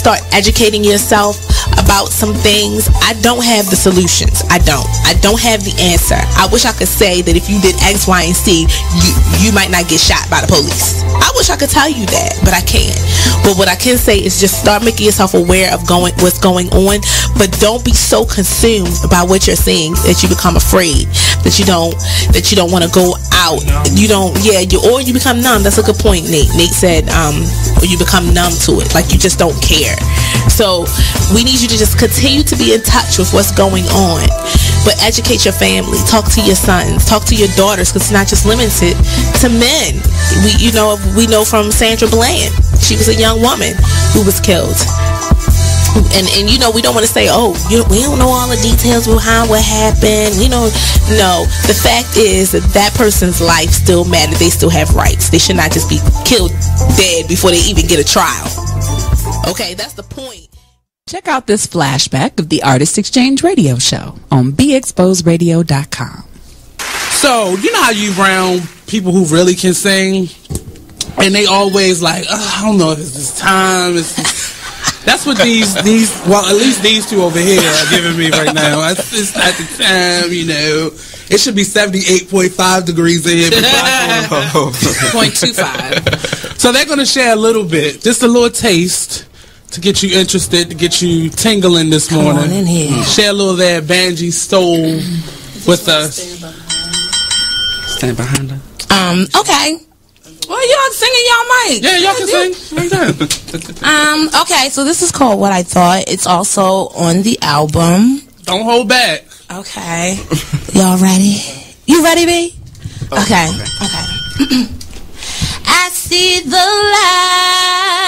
start educating yourself about some things. I don't have the solutions. I don't have the answer. I wish I could say that if you did X, Y, and C, you might not get shot by the police. I wish I could tell you that, but I can't. But what I can say is just start making yourself aware of what's going on, but don't be so consumed by what you're seeing that you become afraid, that you don't want to go out. Or you become numb. That's a good point, Nate. Nate said, or you become numb to it, like you just don't care. So we need you to just continue to be in touch with what's going on, but educate your family, talk to your sons, talk to your daughters, because it's not just limited to men. We know from Sandra Bland, she was a young woman who was killed. And we don't want to say, we don't know all the details behind what happened. No, the fact is that person's life still matters. They still have rights. They should not just be killed dead before they even get a trial. Okay, that's the point. Check out this flashback of the Artist Exchange Radio Show on BeExposedRadio.com. So, you know how you round people who really can sing, and they always like, I don't know if it's this time. That's what these at least these two over here are giving me right now. It's not the time, It should be 78.5 degrees in here. 0.25. So they're going to share a little bit, just a little taste, to get you interested, to get you tingling this morning. Come on in here. Share a little of that Banji Soul with us. Stand behind her. Okay. Well, y'all singing y'all mic. Yeah, y'all can sing. Okay, so this is called What I Thought. It's also on the album. Don't hold back. Okay. Y'all ready? You ready, B? Okay. I see the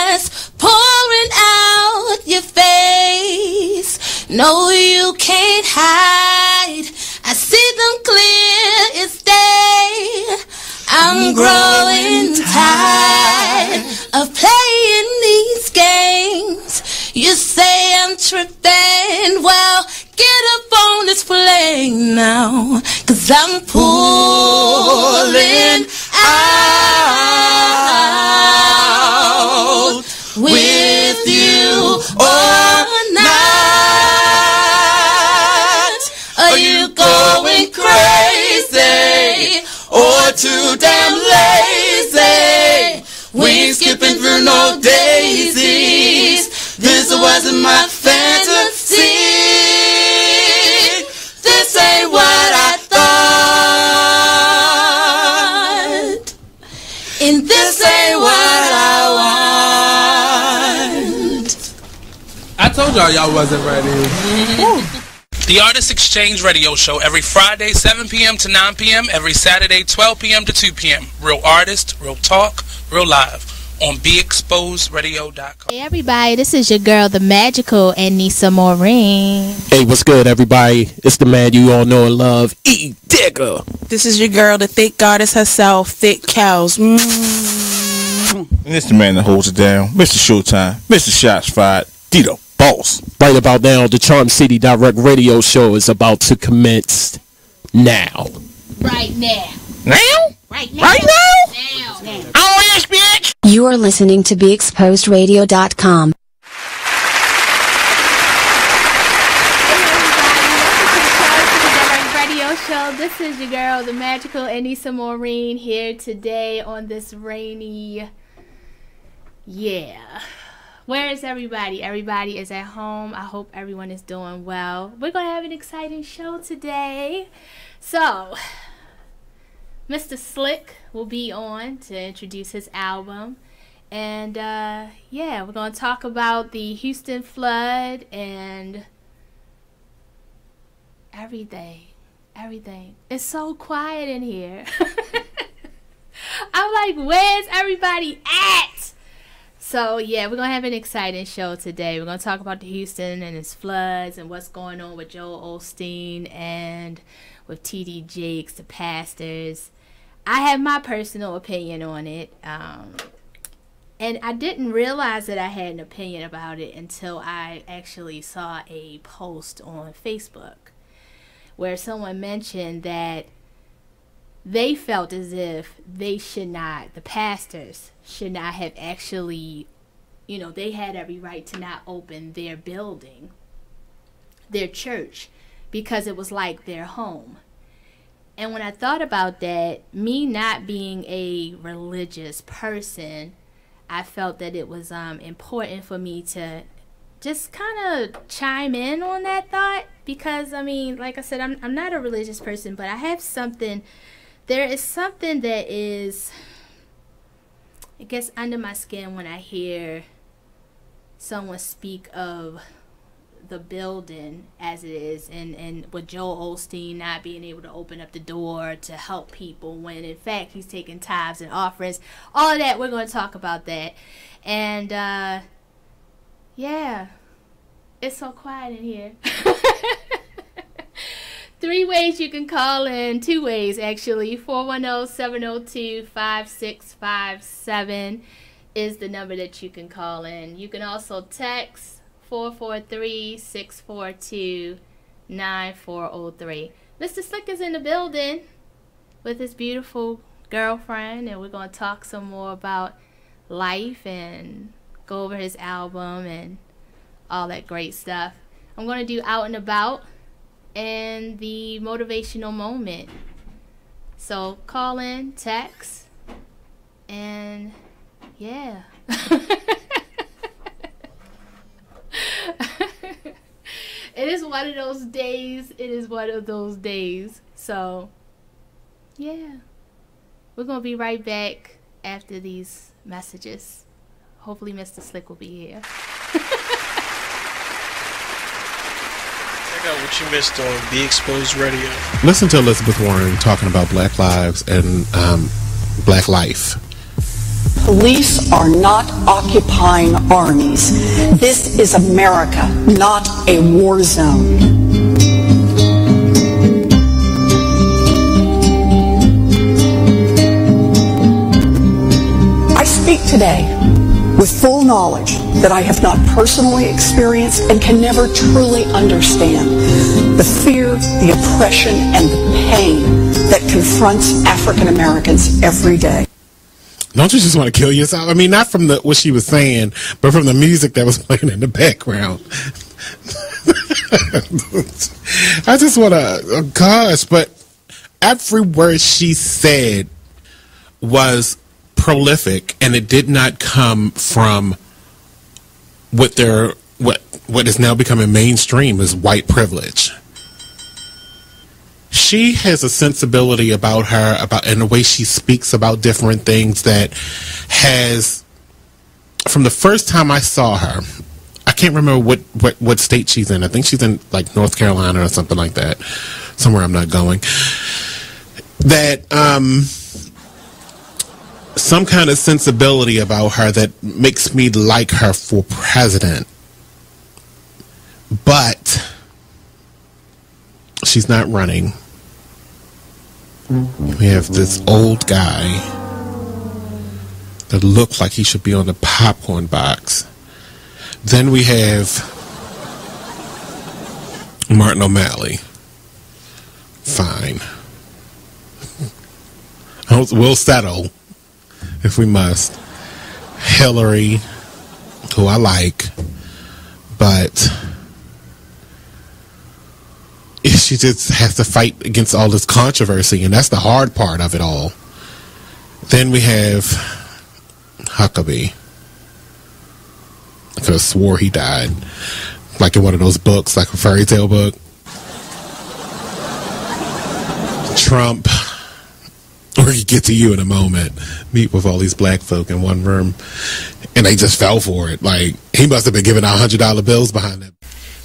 lights pouring out your face. No, you can't hide. I see them clear as day. I'm growing tired of playing these games. You say I'm tripping, well, get up on this plane now, 'cause I'm pulling out with you or not. Are you going crazy or too damn lazy? We ain't skipping through no daisies. This wasn't my fantasy. This ain't what I thought. And this ain't what I want. I told y'all wasn't ready. The Artist Exchange Radio Show every Friday 7 p.m. to 9 p.m. every Saturday 12 p.m. to 2 p.m. Real artist, real talk, real live on BeExposedRadio.com. Hey everybody, this is your girl, the magical Aneesah Morine. Hey, what's good, everybody? It's the man you all know and love, E. Digger. This is your girl, the thick goddess herself, Thick Kelz. And it's the man that holds it down, Mr. Showtime, Mr. Shots Fired, Dito Boss. Right about now, the Charm City Direct Radio Show is about to commence now. Right now. Now? Right now. Right now? Now. Oh, yes, bitch! You are listening to BeExposedRadio.com. Show. This is your girl, the magical Aneesah Morine, here today on this rainy, Where is everybody? Everybody is at home. I hope everyone is doing well. We're going to have an exciting show today. So, Mr. Slick will be on to introduce his album. And, we're going to talk about the Houston flood and everything. It's so quiet in here. I'm like, where's everybody at? So, we're going to have an exciting show today. We're going to talk about the Houston and its floods and what's going on with Joel Osteen and with T.D. Jakes, the pastors. I have my personal opinion on it. And I didn't realize that I had an opinion about it until I actually saw a post on Facebook where someone mentioned that they felt as if the pastors should not have actually, you know, they had every right to not open their building, their church, because it was like their home. And when I thought about that, me not being a religious person, I felt that it was important for me to just kind of chime in on that thought, because I mean, like I said, I'm not a religious person, but I have something, there is something that is, it gets under my skin when I hear someone speak of the building as it is, and with Joel Osteen not being able to open up the door to help people when in fact he's taking tithes and offerings, all of that. We're going to talk about that. And yeah, it's so quiet in here. 3 ways you can call in, 2 ways actually. 410-702-5657 is the number that you can call in. You can also text 443-642-9403. Mr. Slick is in the building with his beautiful girlfriend, and we're going to talk some more about life and go over his album and all that great stuff. I'm going to do Out and About and the motivational moment. So call in, text, and yeah. It is one of those days. It is one of those days. So, yeah. We're going to be right back after these messages. Hopefully Mr. Slick will be here. Check out what you missed on Be Exposed Radio. Listen to Elizabeth Warren talking about Black lives and Black life. Police are not occupying armies. This is America, not a war zone. I speak today with full knowledge that I have not personally experienced and can never truly understand the fear, the oppression, and the pain that confronts African Americans every day. Don't you just want to kill yourself? I mean, not from what she was saying, but from the music that was playing in the background. I just want to, oh gosh, but every word she said was prolific, and it did not come from what is now becoming mainstream as white privilege. She has a sensibility about her, and the way she speaks about different things that has, from the first time I saw her, I can't remember what state she's in. I think she's in like North Carolina or something like that, somewhere I'm not going. That some kind of sensibility about her that makes me like her for president. But she's not running. We have this old guy that looks like he should be on the popcorn box. Then we have Martin O'Malley. Fine. We'll settle if we must. Hillary, who I like, but she just has to fight against all this controversy, and that's the hard part of it all. Then we have Huckabee. I could have swore he died, like in one of those books, like a fairy tale book. Trump, we'll get to you in a moment. Meet with all these black folk in one room, and they just fell for it. Like, he must have been giving out $100 bills behind them.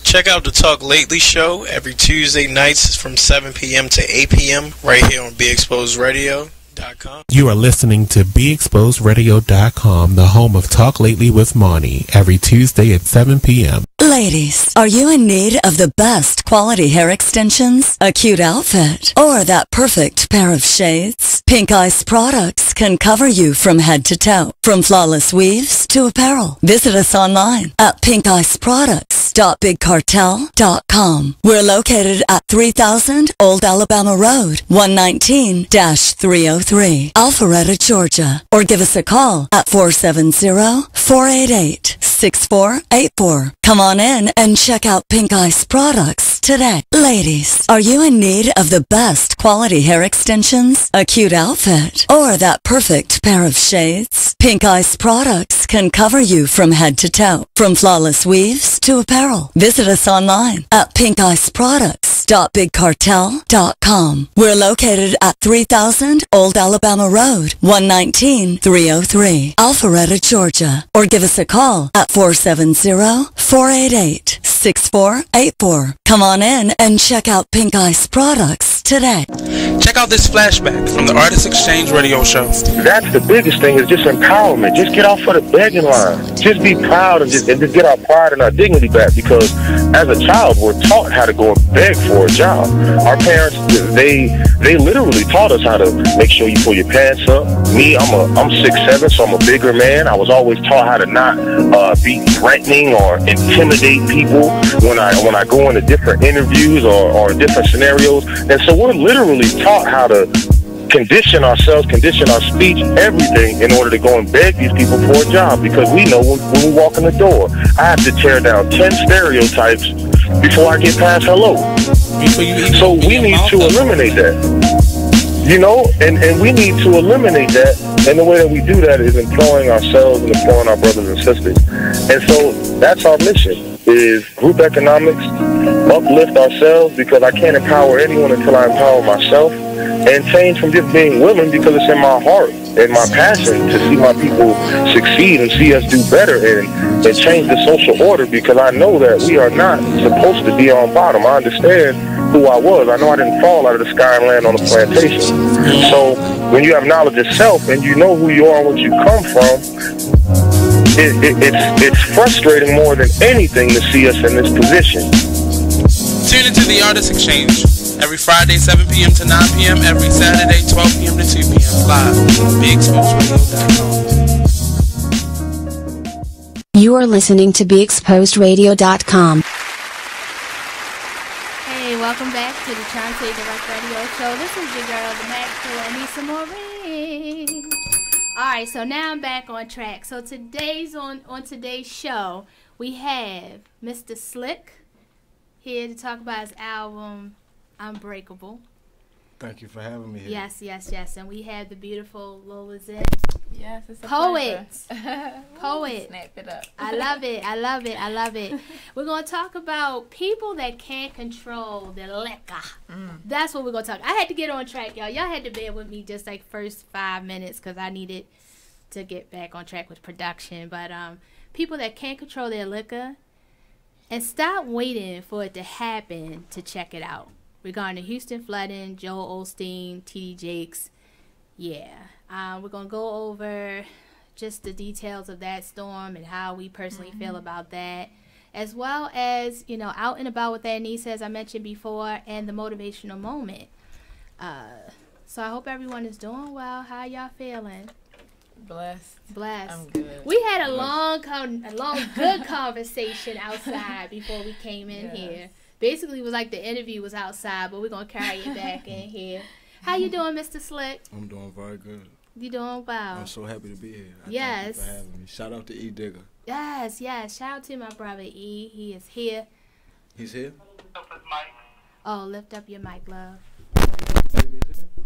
Check out the Talk Lately show every Tuesday nights from 7 p.m. to 8 p.m. right here on BeExposedRadio.com. You are listening to BeExposedRadio.com, the home of Talk Lately with Marnie, every Tuesday at 7 p.m. Ladies, are you in need of the best quality hair extensions, a cute outfit, or that perfect pair of shades? Pink Ice Products can cover you from head to toe, from flawless weaves to apparel. Visit us online at pinkiceproducts.com. www.bigcartel.com. We're located at 3000 Old Alabama Road, 119-303, Alpharetta, Georgia. Or give us a call at 470-488-6484. Come on in and check out Pink Ice products today. Ladies, are you in need of the best quality hair extensions, a cute outfit, or that perfect pair of shades? Pink Ice products can cover you from head to toe, from flawless weaves to apparel. Visit us online at pinkiceproducts.bigcartel.com. We're located at 3000 Old Alabama Road, 119-303, Alpharetta, Georgia. Or give us a call at 470-488-6484. Come on in and check out Pink Ice products today. Check out this flashback from the Artist Exchange Radio Show. That's the biggest thing, is just empowerment. Just get off of the begging line. Just be proud and just get our pride and our dignity back, because as a child, we're taught how to go and beg for a job. Our parents, they literally taught us how to make sure you pull your pants up. Me, I'm 6'7", so I'm a bigger man. I was always taught how to not be threatening or intimidate people when I go into different interviews or different scenarios. And so we're literally taught how to condition ourselves, condition our speech, everything, in order to go and beg these people for a job, because we know when we walk in the door, I have to tear down 10 stereotypes before I get past hello. So we need to eliminate that. You know, and we need to eliminate that, and the way that we do that is employing ourselves and employing our brothers and sisters. And so that's our mission, is group economics, uplift ourselves, because I can't empower anyone until I empower myself, and change from just being willing, because it's in my heart and my passion to see my people succeed and see us do better and change the social order, because I know that we are not supposed to be on bottom. I understand who I was. I know I didn't fall out of the sky and land on a plantation. So when you have knowledge of self and you know who you are and what you come from, it's frustrating more than anything to see us in this position. Tune into the Artist Exchange every Friday 7 p.m. to 9 p.m. every Saturday 12 p.m. to 2 p.m. live on BeExposedRadio.com. You are listening to BeExposedRadio.com. Hey, welcome back to the Chauncey Direct Radio Show. This is your girl, the Maxwell, Aneesah Morine. Alright, so now I'm back on track. So on today's show, we have Mr. Slick here to talk about his album Unbreakable. Thank you for having me here. Yes. And we have the beautiful Lola Zinn. Yes, it's a poet. Poet. Snap it up. I love it. We're going to talk about people that can't control their liquor. That's what we're going to talk. I had to get on track, y'all. Y'all had to bear with me just like first 5 minutes, because I needed to get back on track with production. But people that can't control their liquor, and stop waiting for it to happen to check it out. Regarding the Houston flooding, Joel Osteen, TD Jakes, we're going to go over just the details of that storm and how we personally feel about that, as well as, out and about with that Aneesah, as I mentioned before, and the motivational moment. So I hope everyone is doing well. How y'all feeling? Blessed. I'm good. We had a long, good conversation outside before we came in here. Basically, it was like the interview was outside, but we're going to carry it back in here. How you doing, Mr. Slick? I'm doing very good. You doing well? I'm so happy to be here. Thank you for having me. Shout out to E. Digger. Yes. Shout out to my brother E. He is here. He's here? Oh, lift up your mic, love.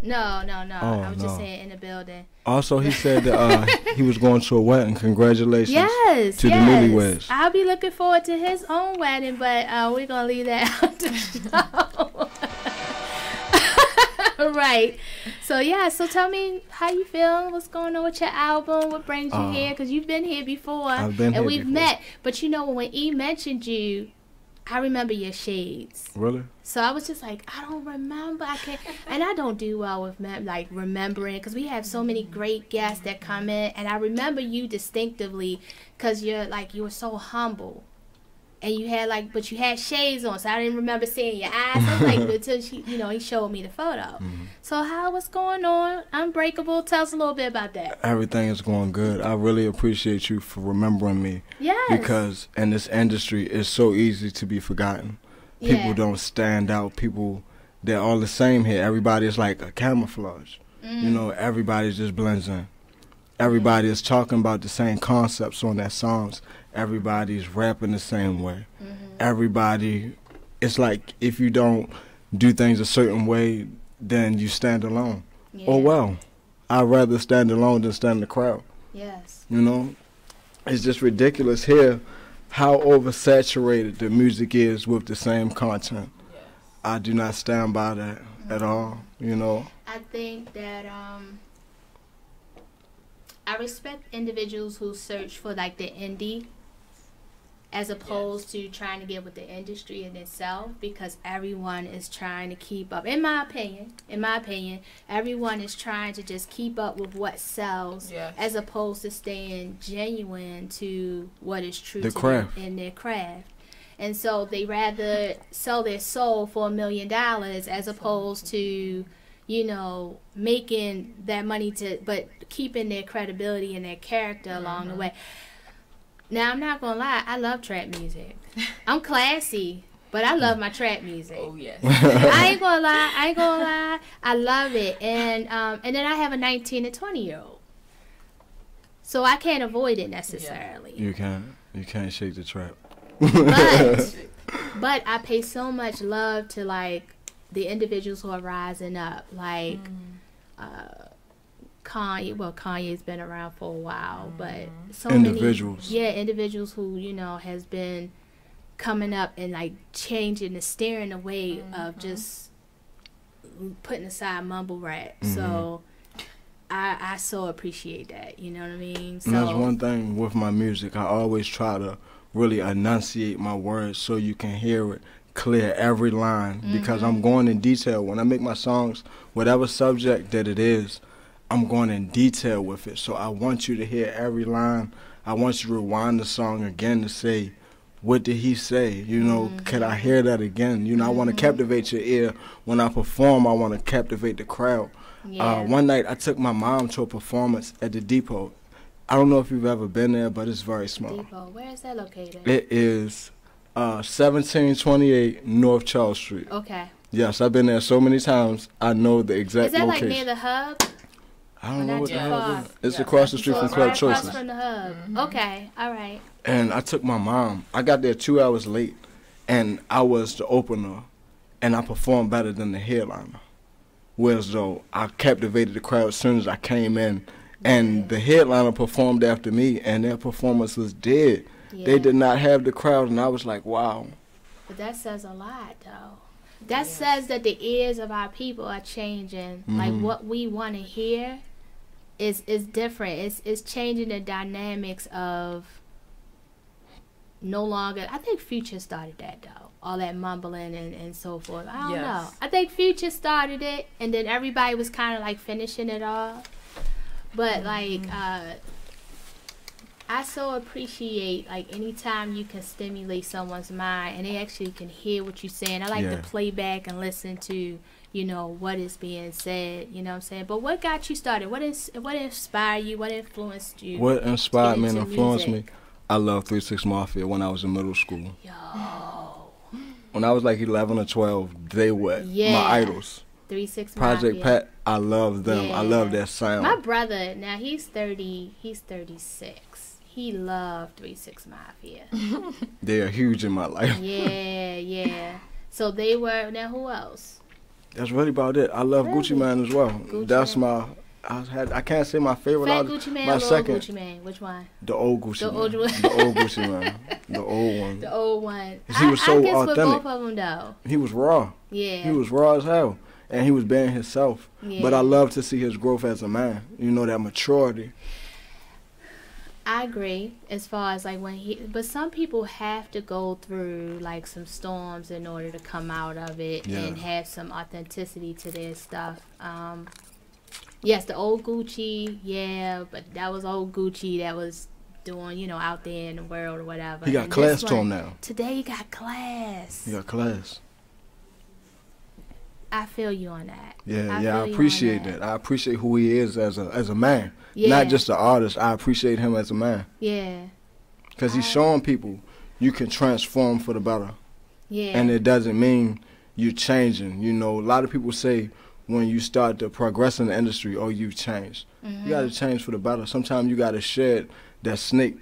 No. I was just saying in the building. Also, he said that he was going to a wedding. Congratulations to the newlyweds. I'll be looking forward to his own wedding, but we're going to leave that out the show. Right. So tell me how you feel. What's going on with your album? What brings you here? Because you've been here before. I've been here we've before. met. But when E mentioned you, I remember your shades. Really? So I was just like, I don't remember. I can't, and I don't do well with remembering, because we have so many great guests that come in, and I remember you distinctively because you were so humble. and you had like, but you had shades on, so I didn't remember seeing your eyes. I was like, until he showed me the photo. So what's going on? Unbreakable. Tell us a little bit about that. Everything is going good. I really appreciate you for remembering me. Yes. Because in this industry, it's so easy to be forgotten. People don't stand out. People, they're all the same here. Everybody is like a camouflage. You know, everybody just blends in. Everybody is talking about the same concepts on their songs. Everybody's rapping the same way. Everybody, it's like if you don't do things a certain way, then you stand alone. Oh well, I'd rather stand alone than stand in the crowd. Yes. You know, it's just ridiculous here how oversaturated the music is with the same content. I do not stand by that at all. You know. I think that I respect individuals who search for like the indie as opposed to trying to get with the industry in itself, because everyone is trying to keep up. In my opinion, everyone is trying to just keep up with what sells as opposed to staying genuine to what is true to them in their craft. And so they rather sell their soul for $1 million as opposed to, you know, making that money but keeping their credibility and their character along the way. Now, I'm not going to lie, I love trap music. I'm classy, but I love my trap music. Oh, yes. I ain't going to lie. I love it. And then I have a 19 and 20-year-old. So I can't avoid it necessarily. You can't shake the trap. But I pay so much love to, like, the individuals who are rising up, like Kanye. Well, Kanye's been around for a while, but so individuals. many individuals who, you know, has been coming up and like changing the steering away of just putting aside mumble rap. So I so appreciate that. You know what I mean? So and that's one thing with my music. I always try to really enunciate my words so you can hear it clear, every line, because I'm going in detail. When I make my songs, whatever subject that it is, I'm going in detail with it. So I want you to hear every line. I want you to rewind the song again to say, what did he say? You know, can I hear that again? You know, I want to captivate your ear. When I perform, I want to captivate the crowd. One night, I took my mom to a performance at the Depot. I don't know if you've ever been there, but it's very small. Depot, where is that located? It is 1728 North Charles Street. Okay. Yes, I've been there so many times. I know the exact location. Is that like near the hub? I don't know what the hub is. It's across the street from Club Choices. Across from the hub. Okay, all right. And I took my mom. I got there 2 hours late, and I was the opener, and I performed better than the headliner. Whereas though I captivated the crowd as soon as I came in, and the headliner performed after me, and their performance was dead. They did not have the crowd, and I was like, wow. But that says a lot, though. That says that the ears of our people are changing. Like what we want to hear is different. It's changing the dynamics of no longer. I think Future started that, though. All that mumbling and so forth. I don't know. I think Future started it, and then everybody was kind of like finishing it off. But like I so appreciate like anytime you can stimulate someone's mind and they actually can hear what you're saying. I like to play back and listen to, you know, what is being said, you know what I'm saying? But what got you started? What inspired you? What influenced you? What inspired me and influenced me? I loved 3 6 Mafia when I was in middle school. Yo. When I was like 11 or 12, they were my idols. 3 6 Project Mafia. Pat, I love them. I love their sound. My brother, now he's 30, he's 36. He loved 3 6 Mafia. They are huge in my life. Yeah. So they were, now who else? That's really about it. I love Gucci Mane as well. That's my, I can't say my favorite Fat artist. Gucci Mane my or second. Gucci Mane? Which one? The old Gucci The Mane. old one. The old Gucci Mane. The old one. The old one. He was so I guess authentic. with both of them though. He was raw. Yeah. He was raw as hell. And he was being himself. Yeah. But I love to see his growth as a man. You know, that maturity. I agree as far as like but some people have to go through like some storms in order to come out of it and have some authenticity to their stuff. Yes, the old Gucci, but that was old Gucci. That was doing, you know, out there in the world or whatever. He got And class this to one, him now. Today he got class. He got class. I feel you on that. I appreciate that. I appreciate who he is as a man. Yeah. Not just an artist. I appreciate him as a man. Yeah. Because he's showing people you can transform for the better. Yeah. And it doesn't mean you're changing. You know, a lot of people say when you start to progress in the industry, oh, you've changed. Mm-hmm. You got to change for the better. Sometimes you got to shed that snake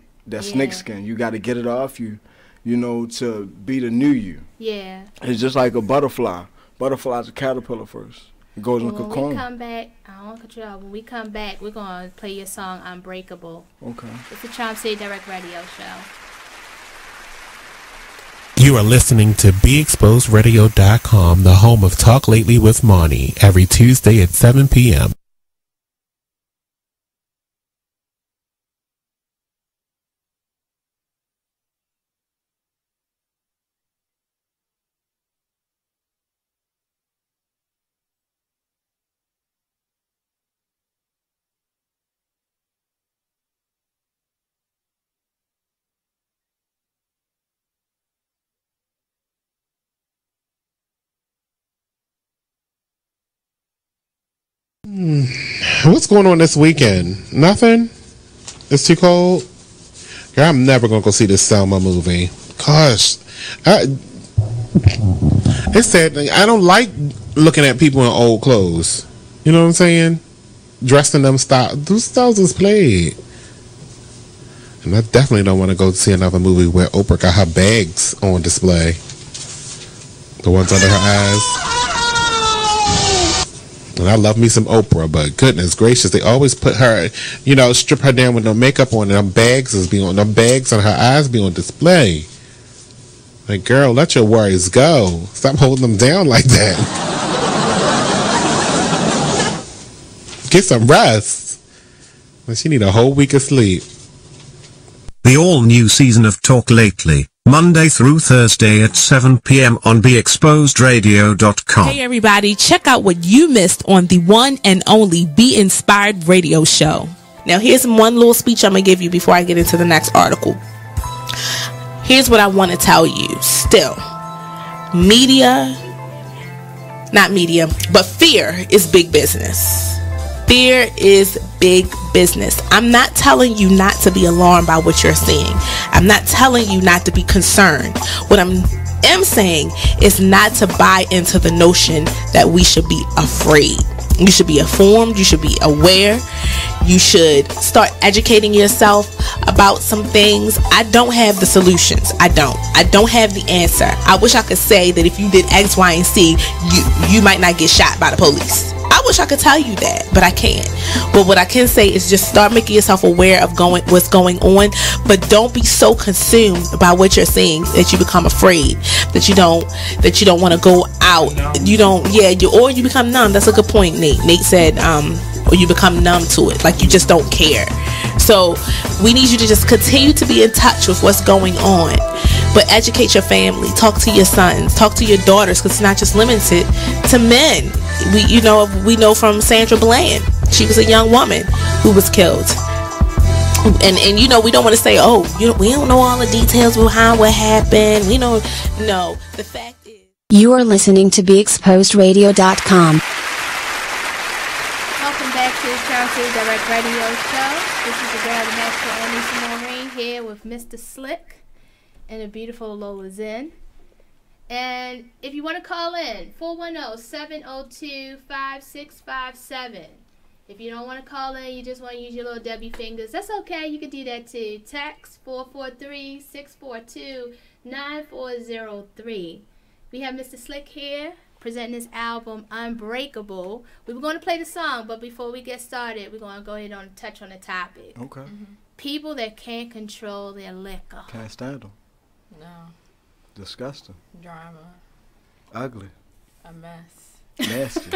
skin. You got to get it off you, you know, to be the new you. Yeah. It's just like a butterfly. Butterfly's a caterpillar first. It goes in a When cocoon. we come back, I don't want to cut you off. When we come back, we're going to play your song Unbreakable. Okay. It's the Charm City Direct Radio Show. You are listening to BeExposedRadio.com, the home of Talk Lately with Monty, every Tuesday at 7 p.m. What's going on this weekend? Nothing? It's too cold? Girl, I'm never going to go see this Selma movie. Gosh. It's sad. I don't like looking at people in old clothes. You know what I'm saying? Dressed in them styles. Those styles is played. And I definitely don't want to go see another movie where Oprah got her bags on display. The ones under her eyes. And I love me some Oprah, but goodness gracious, they always put her, you know, strip her down with no makeup on, and them bags on her eyes be on display. Like, girl, let your worries go. Stop holding them down like that. Get some rest. She need a whole week of sleep. The all-new season of Talk Lately, Monday through Thursday at 7 p.m. on BeExposedRadio.com. Hey everybody, check out what you missed on the one and only Be Inspired radio show. Now here's one little speech I'm going to give you before I get into the next article. Here's what I want to tell you. Still, fear is big business. Fear is big business. I'm not telling you not to be alarmed by what you're seeing. I'm not telling you not to be concerned. What I am saying is not to buy into the notion that we should be afraid. You should be informed. You should be aware. You should start educating yourself about some things. I don't have the solutions. I don't have the answer. I wish I could say that if you did X, Y, and C, you might not get shot by the police. I wish I could tell you that, but I can't. But what I can say is just start making yourself aware of what's going on, but don't be so consumed by what you're seeing that you become afraid, that you don't want to go out. Or you become numb. That's a good point, Nate. Nate said, or you become numb to it, like you just don't care. So we need you to just continue to be in touch with what's going on, but educate your family, talk to your sons, talk to your daughters, because it's not just limited to men. We know from Sandra Bland, she was a young woman who was killed. And we don't want to say, we don't know all the details behind what happened. No, the fact is. You are listening to BeExposedRadio.com. Welcome back to the Charm City Direct Radio Show. This is the girl, the master, Aneesah Morine, here with Mr. Slick and the beautiful Lola Zen. And if you want to call in, 410-702-5657. If you don't want to call in, you just want to use your little Debbie fingers, that's okay. You can do that too. Text 443-642-9403. We have Mr. Slick here presenting his album Unbreakable. We were going to play the song, but before we get started, we're going to go ahead and touch on the topic. Okay. People that can't control their liquor. Can't stand them. No. Disgusting. Drama. Ugly. A mess. Nasty.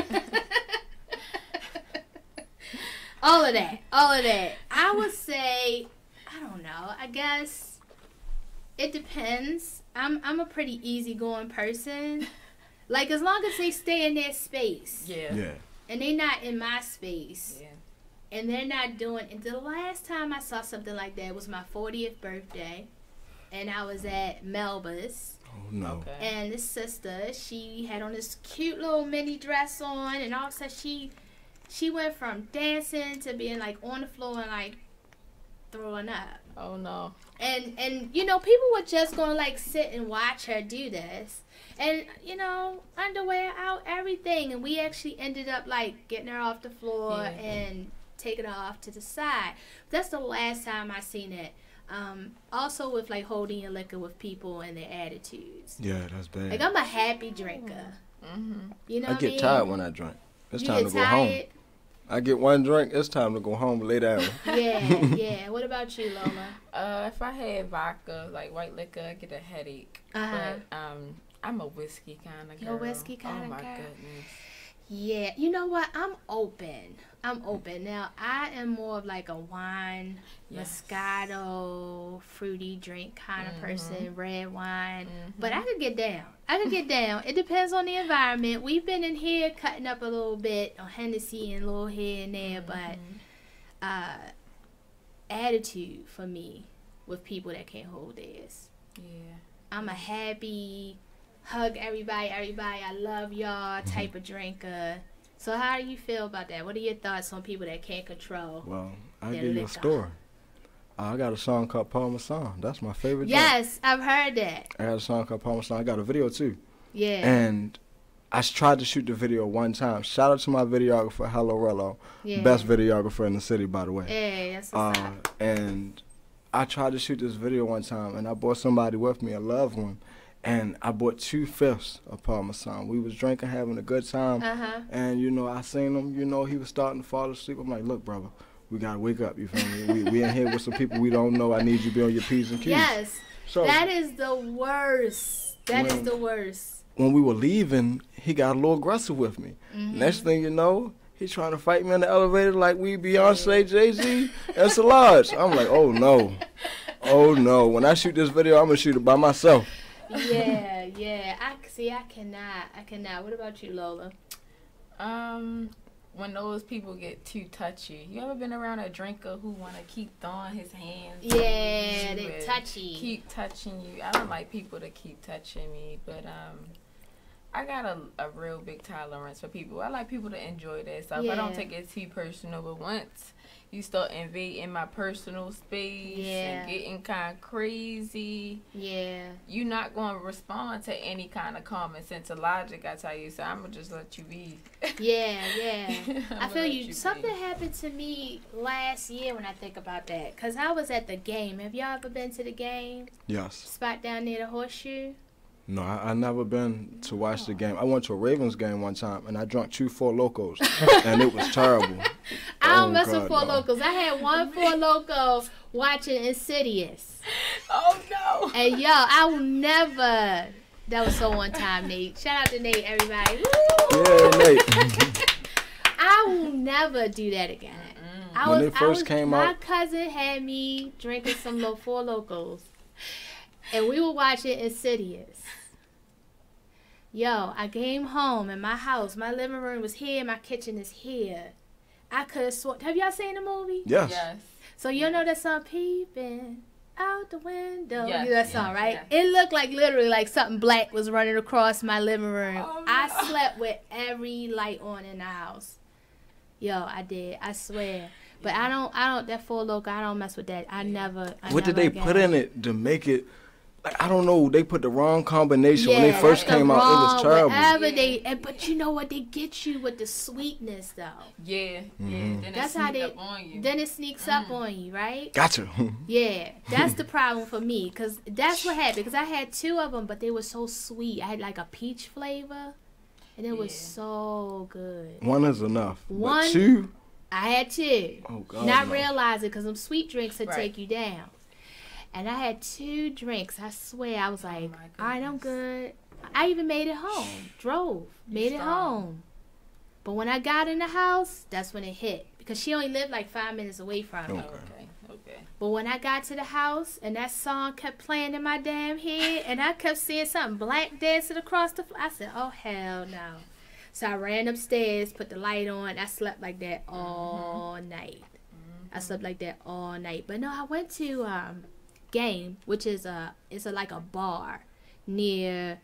All of that. I would say, I don't know. I guess it depends. I'm a pretty easygoing person. Like, as long as they stay in their space. Yeah. And they not in my space. Yeah. and they're not doing. And the last time I saw something like that was my 40th birthday, and I was at Melba's. Oh no! Okay. And this sister, she had on this cute little mini dress on, and all of a sudden she went from dancing to being like on the floor and like throwing up. Oh no! And you know, people were just gonna like sit and watch her do this, and you know, underwear out, everything, and we actually ended up like getting her off the floor and taking her off to the side. That's the last time I seen it. Also with like holding your liquor with people and their attitudes. Yeah, that's bad. Like I'm a happy drinker. You know, I get tired when I drink. It's time to go home. I get one drink. It's time to go home and lay down. Yeah. What about you, Lola? If I had vodka, like white liquor, I get a headache. But I'm a whiskey kind of girl. You're a whiskey kind of girl. Oh my goodness. Yeah, you know what? I'm open. Now, I am more of like a wine, Moscato, fruity drink kind of person, red wine. But I could get down. It depends on the environment. We've been in here cutting up a little bit on Hennessy and a little here and there, but attitude for me with people that can't hold theirs. Yeah. I'm a happy, hug everybody, I love y'all type of drinker. So how do you feel about that? What are your thoughts on people that can't control? Well, I'll give you a story. I got a song called Parmesan. That's my favorite Yes, drink. I've heard that. I got a song called Parmesan. I got a video too. Yeah. And I tried to shoot the video one time. Shout out to my videographer, Hello Rello. Best videographer in the city, by the way. Yeah, that's what's up. And I tried to shoot this video one time, and I brought somebody with me, a loved one. And I bought 2/5 of Parmesan. We was drinking, having a good time. And, you know, I seen him, you know, he was starting to fall asleep. I'm like, look, brother, we got to wake up, you feel me? We in here with some people we don't know. I need you to be on your P's and Q's. Yes, so that is the worst. That is the worst. When we were leaving, he got a little aggressive with me. Next thing you know, he's trying to fight me in the elevator like we Beyonce, Jay-Z, and Solange. I'm like, oh, no. Oh, no. When I shoot this video, I'm going to shoot it by myself. Yeah. I cannot. What about you, Lola? When those people get too touchy. You ever been around a drinker who want to keep throwing his hands? Yeah, they touchy. Keep touching you. I don't like people to keep touching me, but I got a real big tolerance for people. I like people to enjoy their stuff. I don't take it too personal, but once you start invading my personal space and getting kind of crazy, you're not going to respond to any kind of common sense or logic, I tell you. So I'm going to just let you be. I feel you. Something happened to me last year when I think about that. Because I was at the game. Have y'all ever been to the game? Yes. Spot down near the Horseshoe? No, I never been to watch the game. I went to a Ravens game one time, and I drank 2 Four Locos, and it was terrible. I don't mess with Four Locos. I had one Four Loco watching Insidious. Oh, no. And, yo, I will never... That was so one time, Nate. Shout out to Nate, everybody. Woo! Yeah, Nate. I will never do that again. My cousin had me drinking some little Four Locos, and we were watching Insidious. Yo, I came home in my house. My living room was here. My kitchen is here. I could have sworn. Have y'all seen the movie? Yes. So you know that song, Peeping Out the Window? Yes. You know that song, right? It looked like literally like something black was running across my living room. Oh, no. I slept with every light on in the house. Yo, I did. I swear. But I don't, that Four Loko, I don't mess with that. What did they put in it to make it? Like, I don't know. They put the wrong combination when they first came out. It was terrible. But you know what? They get you with the sweetness, though. Yeah. Then that's how they. Then it sneaks up on you, right? Gotcha. Yeah, that's the problem for me, because that's what happened. Because I had 2 of them, but they were so sweet. I had like a peach flavor, and it was so good. 1 is enough. 1. But 2. I had 2. Oh God. Not realizing, because them sweet drinks would take you down. And I had 2 drinks. I swear, I was like, all right, I'm good. I even made it home. Made it home. But when I got in the house, that's when it hit. Because she only lived like 5 minutes away from me. Okay. But when I got to the house, and that song kept playing in my damn head, and I kept seeing something black dancing across the floor, I said, oh, hell no. So I ran upstairs, put the light on. I slept like that all night. I slept like that all night. But no, I went to Game, which is like a bar near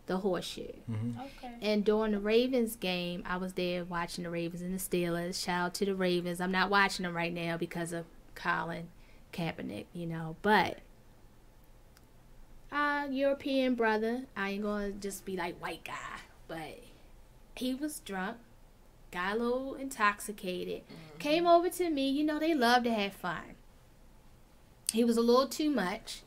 the Horseshoe. Okay. And during the Ravens game, I was there watching the Ravens and the Steelers. Shout out to the Ravens. I'm not watching them right now because of Colin Kaepernick, you know. But European brother, I ain't gonna just be like white guy, but he was drunk, got a little intoxicated, came over to me. You know, they love to have fun. He was a little too much.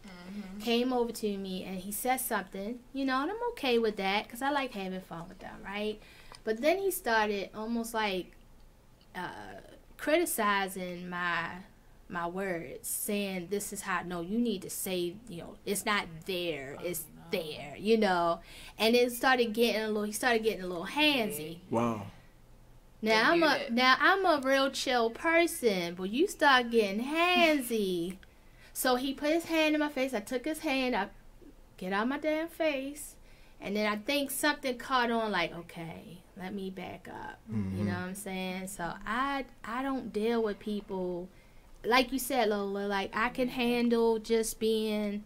Came over to me and he said something, you know, and I'm okay with that because I like having fun with them, right? But then he started almost like criticizing my words, saying this is how, no, you need to say, you know, it's not there, it's there, you know. And it started getting a little handsy. Wow. Now I'm a real chill person, but you start getting handsy. So he put his hand in my face. I took his hand. I get out my damn face. And then I think something caught on like, okay, let me back up. You know what I'm saying? So I don't deal with people. Like you said, Lola, like I can handle just being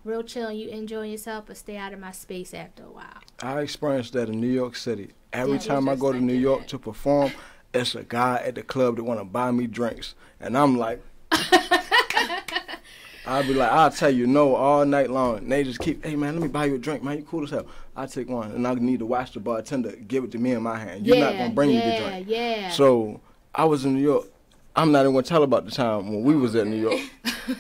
real chill and you enjoy yourself, but stay out of my space after a while. I experienced that in New York City. Every time I go to New York to perform, it's a guy at the club that want to buy me drinks. And I'm like... I'll be like, I'll tell you no all night long. And they just keep, hey, man, let me buy you a drink. Man, you cool as hell. I'll take one. And I need to watch the bartender give it to me in my hand. You're not going to bring me the drink. Yeah. So I was in New York. I'm not even going to tell about the time when we was at New York.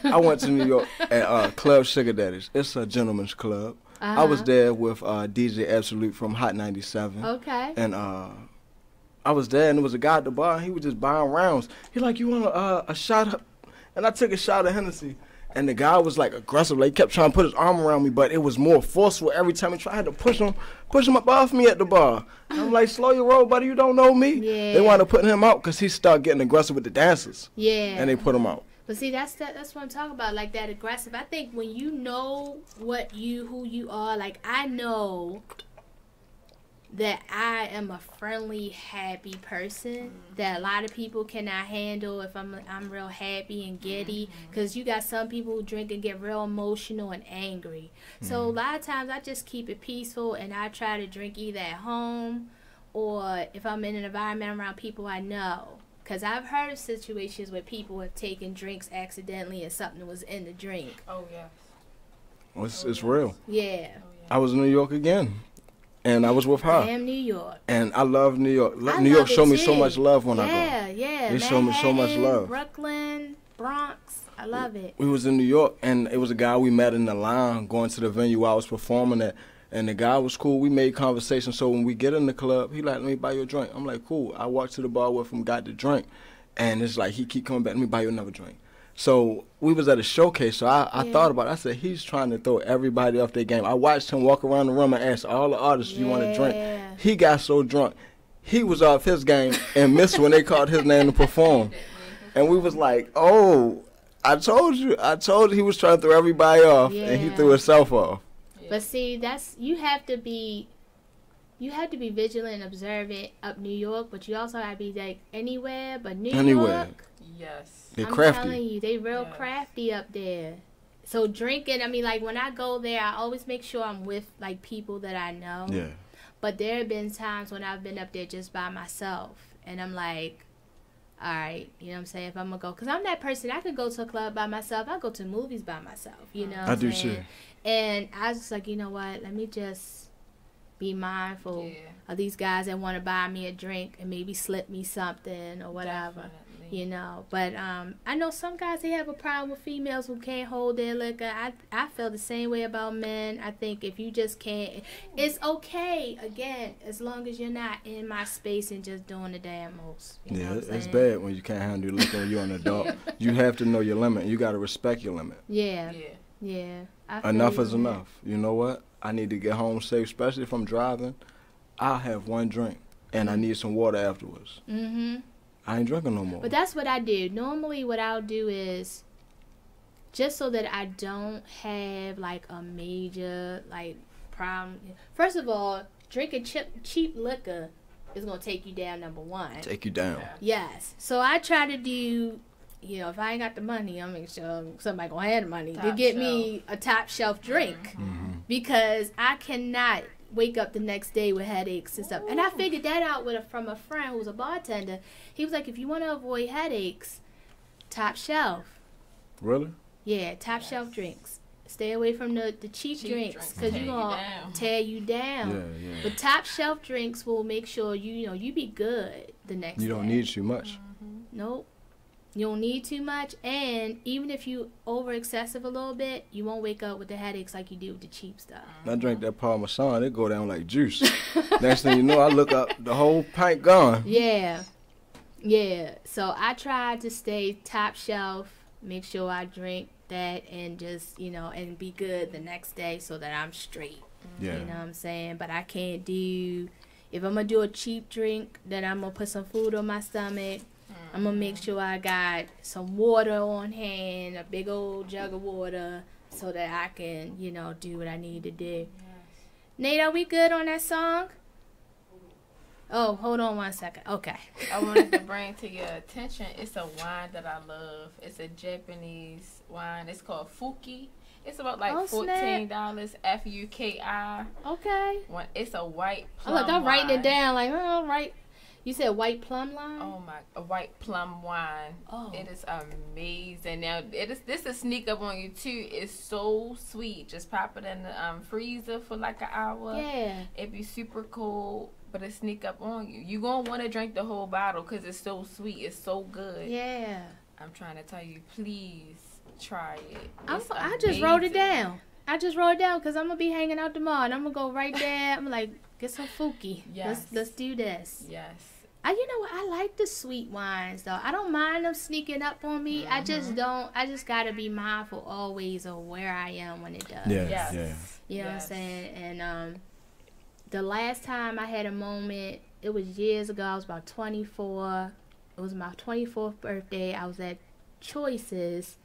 I went to New York at Club Sugar Daddies. It's a gentleman's club. I was there with DJ Absolute from Hot 97. Okay. And I was there, and there was a guy at the bar, and he was just buying rounds. He like, you want a shot? And I took a shot of Hennessy. And the guy was like aggressive. Like, he kept trying to put his arm around me, but it was more forceful every time he tried to push him up off me at the bar. And I'm like, slow your roll, buddy. You don't know me. Yeah. They wanted to put him out because he started getting aggressive with the dancers. Yeah. And they put him out. But see, that's what I'm talking about, like that aggressive. I think when you know who you are, like I know that I am a friendly, happy person that a lot of people cannot handle if I'm real happy and giddy, because you got some people who drink and get real emotional and angry. So a lot of times I just keep it peaceful and I try to drink either at home or if I'm in an environment around people I know. Because I've heard of situations where people have taken drinks accidentally and something was in the drink. Oh, yes. Well, it's real. Yeah. I was in New York again. And I was with her. Damn New York. And I love New York. New York showed me so much love when I go. Yeah. They showed me so much love. Brooklyn, Bronx. I love it. We was in New York, and it was a guy we met in the line going to the venue I was performing at. And the guy was cool. We made conversation. So when we get in the club, he like, let me buy you a drink. I'm like, cool. I walked to the bar with him, got the drink. And it's like, he keep coming back, let me buy you another drink. So we was at a showcase, so I thought about it. I said, he's trying to throw everybody off their game. I watched him walk around the room and ask all the artists, you want a drink? He got so drunk. He was off his game and missed when they called his name to perform. And we was like, oh, I told you he was trying to throw everybody off, and he threw himself off. But see, you have to be vigilant and observant up New York, but you also have to be like anywhere but New York. Yes. They're crafty. I'm telling you, they real crafty up there. So drinking, I mean, like when I go there, I always make sure I'm with like people that I know. Yeah. But there have been times when I've been up there just by myself, and I'm like, all right, you know what I'm saying? If I'm gonna go, because I'm that person, I could go to a club by myself. I go to movies by myself. You know. I do too. And I was just like, you know what? Let me just be mindful of these guys that want to buy me a drink and maybe slip me something or whatever. Definitely. You know, but I know some guys, they have a problem with females who can't hold their liquor. I feel the same way about men. I think if you just can't, it's okay, again, as long as you're not in my space and just doing the damn most. Yeah, it's bad when you can't handle liquor when you're an adult. You have to know your limit. You got to respect your limit. Yeah. Enough is enough. You know what? I need to get home safe, especially if I'm driving. I'll have one drink, and I need some water afterwards. I ain't drinking no more. But that's what I do. Normally what I'll do is, just so that I don't have like a major like problem. First of all, drinking cheap liquor is gonna take you down. Number one, take you down. Yes. So I try to do. You know, if I ain't got the money, I'll make sure somebody gonna have the money to get me a top shelf drink, because I cannot wake up the next day with headaches and stuff. And I figured that out from a friend who was a bartender. He was like, if you want to avoid headaches, top shelf. Really? Yeah, top shelf drinks. Stay away from the cheap drinks, because you're going to tear you down. Yeah. But top shelf drinks will make sure you be good the next day. You don't need too much. Nope. You don't need too much, and even if you over excessive a little bit, you won't wake up with the headaches like you do with the cheap stuff. I drink that Parmesan, it go down like juice. Next thing you know, I look up, the whole pint gone. Yeah. So I try to stay top shelf, make sure I drink that, and just, and be good the next day so that I'm straight. Yeah. You know what I'm saying? But I can't do, if I'm going to do a cheap drink, then I'm going to put some food on my stomach. I'm going to make sure I got some water on hand, a big old jug of water, so that I can, do what I need to do. Yes. Nate, are we good on that song? Oh, hold on 1 second. Okay. I wanted to bring to your attention, it's a wine that I love. It's a Japanese wine. It's called Fuki. It's about like $14, F-U-K-I. Okay. It's a white plum wine. I'm writing it down like, right. You said white plum wine? Oh my, a white plum wine. Oh. It is amazing. Now, this is sneak up on you too. It's so sweet. Just pop it in the freezer for like an hour. Yeah. It be super cold, but it sneak up on you. You gonna want to drink the whole bottle because it's so sweet. It's so good. Yeah. I'm trying to tell you, please try it. I just wrote it down. Because I'm going to be hanging out tomorrow. And I'm going to go right there. I'm like, get some Fuki. Yes. Let's do this. Yes. You know what? I like the sweet wines, though. I don't mind them sneaking up on me. I just don't. I just got to be mindful always of where I am when it does. Yeah, yes. yeah. You know what I'm saying? And the last time I had a moment, it was years ago. I was about 24. It was my 24th birthday. I was at Choices.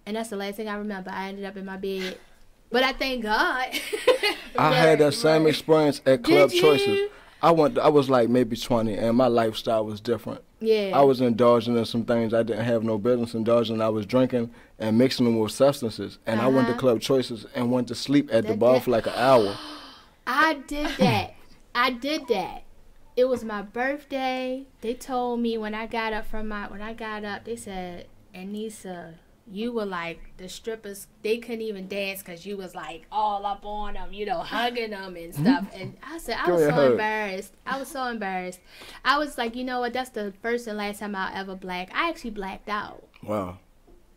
And that's the last thing I remember. I ended up in my bed. But I thank God. I had that same experience at Club Choices. I was like maybe 20, and my lifestyle was different. Yeah. I was indulging in some things I didn't have no business indulging. I was drinking and mixing them with substances. And I went to Club Choices and went to sleep at the bar for like an hour. I did that. It was my birthday. They told me when I got up, they said, Aneesah, you were like, the strippers, they couldn't even dance because you was like all up on them, hugging them and stuff. And I said, I was so embarrassed. I was like, you know what, that's the first and last time I'll ever black. I actually blacked out. Wow.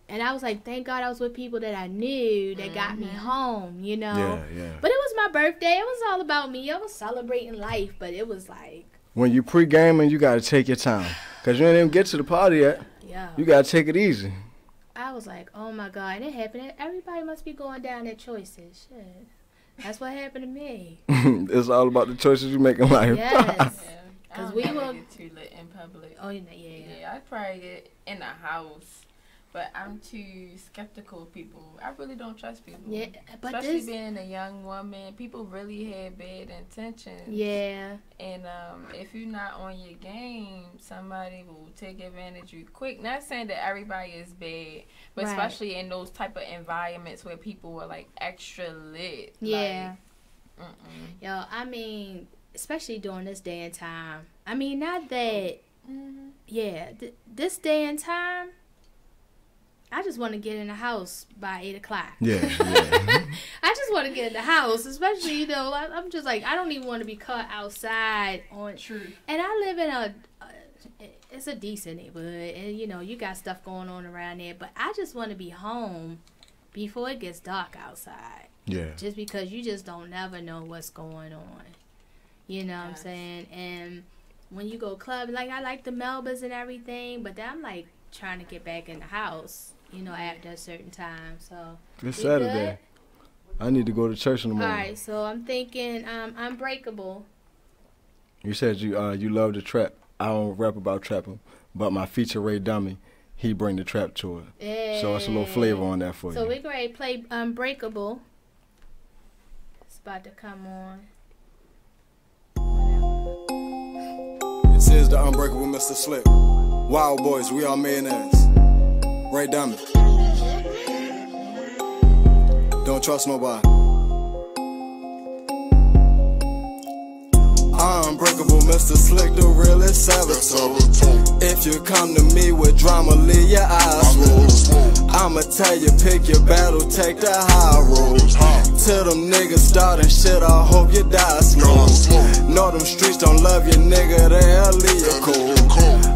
And I was like, thank God I was with people that I knew that got me home, Yeah. But it was my birthday. It was all about me. I was celebrating life, but it was like. When you pre-gaming, you got to take your time. Because you ain't even get to the party yet. Yeah. You got to take it easy. I was like, oh my God, and it happened. Everybody must be going down their choices. Shit. That's what happened to me. It's all about the choices you make in life. Yes. Because we will get too lit in public. Oh, yeah. Yeah, I try it in the house. But I'm too skeptical of people. I really don't trust people. Yeah, but especially being a young woman, people really have bad intentions. Yeah. And if you're not on your game, somebody will take advantage of you quick. Not saying that everybody is bad, but especially in those type of environments where people are like extra lit. Yeah. Yo, I mean, especially during this day and time. I mean, not that. This day and time. I just want to get in the house by 8 o'clock. Yeah. I just want to get in the house, especially, I'm just like, I don't even want to be caught outside on. True. And I live in it's a decent neighborhood, and you got stuff going on around there, but I just want to be home before it gets dark outside. Yeah. Just because you just don't never know what's going on. You know what I'm saying? And when you go clubbing, like I like the Melbas and everything, but then I'm like trying to get back in the house. After a certain time. So it's Saturday. Good? I need to go to church in the morning. All right, so I'm thinking Unbreakable. You said you love the trap. I don't rap about trapping, but my feature Ray Dummy, he bring the trap to it. Yeah. So it's a little flavor on that for you. So we're going to play Unbreakable. It's about to come on. Whatever. the unbreakable Mr. Slick. Wild boys, we all millionaires. Ray Diamond. Don't trust nobody. Unbreakable Mr. Slick, the realest saboteur. If you come to me with drama, leave your eyes rolled. I'ma tell you, pick your battle, take the high road. Till them niggas starting shit, I hope you die slow. Know them streets don't love you, nigga, they'll leave you cold.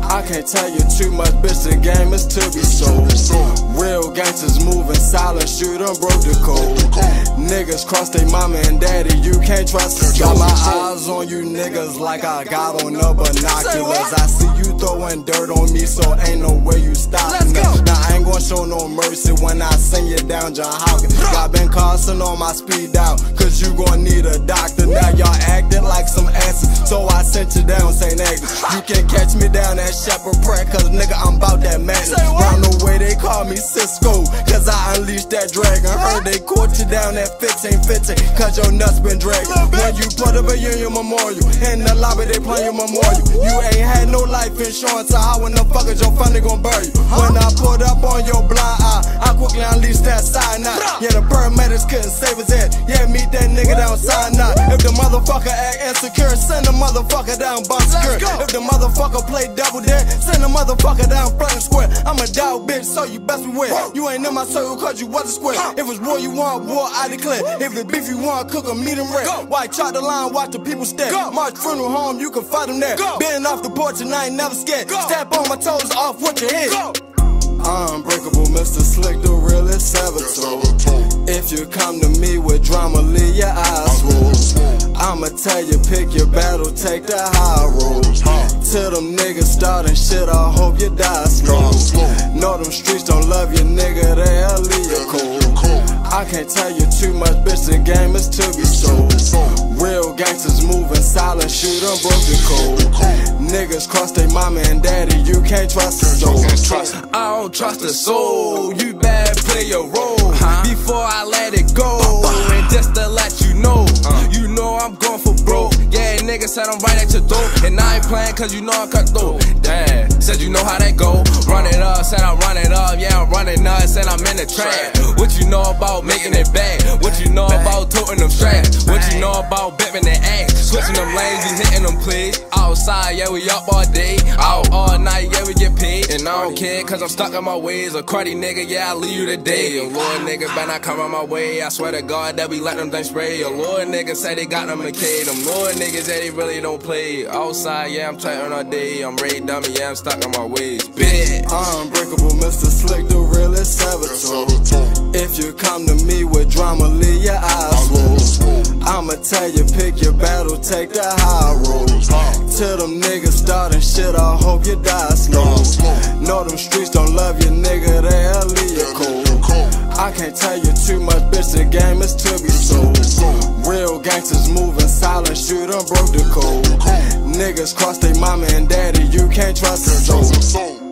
I can't tell you too much, bitch, the game is to be sold. Real gangsters moving silent, shoot them, broke the code. Niggas cross they mama and daddy, you can't trust us. Got my eyes on you niggas like I got on the binoculars. I see you throwing dirt on me, so ain't no way you stopping us. Now I ain't gonna show no mercy when I send you down John Hopkins. Got Ben Carson on my speed dial, cause you gon' need a doctor. Now y'all acting like some asses, so I sent you down St. Agnes. You can catch me down at Shepherd Pratt, cause nigga I'm bout that madness. Round the way they call me Cisco, cause I unleashed that dragon. Heard they caught you down at 1550, cause your nuts been dragging. When you put up a union memorial, in the lobby they playing your memorial. You ain't had no life insurance, so how in the fuck is your family gon' bury you? When I put up on your blind eye, I quickly unleashed that side knot. Yeah, the paramedics couldn't save his head. Yeah, meet that nigga down side knot. If the motherfucker act insecure, send the motherfucker down bomb secure. If the motherfucker play double dare, send the motherfucker down front and square. I'm a dog bitch, so you best beware. You ain't in my circle cause you wasn't square. If it's war you want, war I declare. If it's beef you want, cook 'em, meet 'em rare. White chop the line, watch the people stare. March funeral home, you can fight 'em there. Been off the porch and I ain't never scared. Step on my toes, off with your head. Unbreakable Mr. Slick, the realest saboteur. If you come to me with drama, leave your eyes rolled. I'ma tell you, pick your battle, take the high road. Till them niggas starting shit, I hope you die slow. Know them streets don't love you, nigga, they'll leave you cold. I can't tell you too much, bitch, the game is to be sold. Real gangsters moving silent, shoot them, broke the code. Niggas cross they mama and daddy, you can't trust a soul. I don't trust a soul, you better play your role before I let it go. And just to let you know I'm going for broke. Yeah, nigga said I'm right at your door, and I ain't playing cause you know I cut through. Damn, said you know how that go. Run it up, said I run it up. Yeah, I'm running nuts and I'm in the trap. What you know about making it back? What you know about toting them straps? What you know about bipping the ass? Switching them lanes, you hitting them plays. Outside, yeah, we up all day. Out all night, yeah, we get paid. And I don't care cause I'm stuck in my ways. A cruddy nigga, yeah, I'll leave you today. Your Lord nigga better not come on my way. I swear to God that we let them things spray. Your Lord niggas say they got them McKay. Them Lord niggas, yeah, they really don't play. Outside, yeah, I'm tight on all day. I'm Ray Dummy, yeah, I'm stuck in my ways. Bitch. Unbreakable Mr. Slick, the realest saboteur. If you come to me with drama, leave your eyes rolled. I'ma tell you, pick your battle, take the high road. Till them niggas starting shit, I hope you die slow. Know them streets don't love you, nigga, they'll leave you cold. I can't tell you too much, bitch, the game is to be sold. Real gangsters moving silent, shoot 'em, broke the code. Niggas cross they mama and daddy, you can't trust a soul.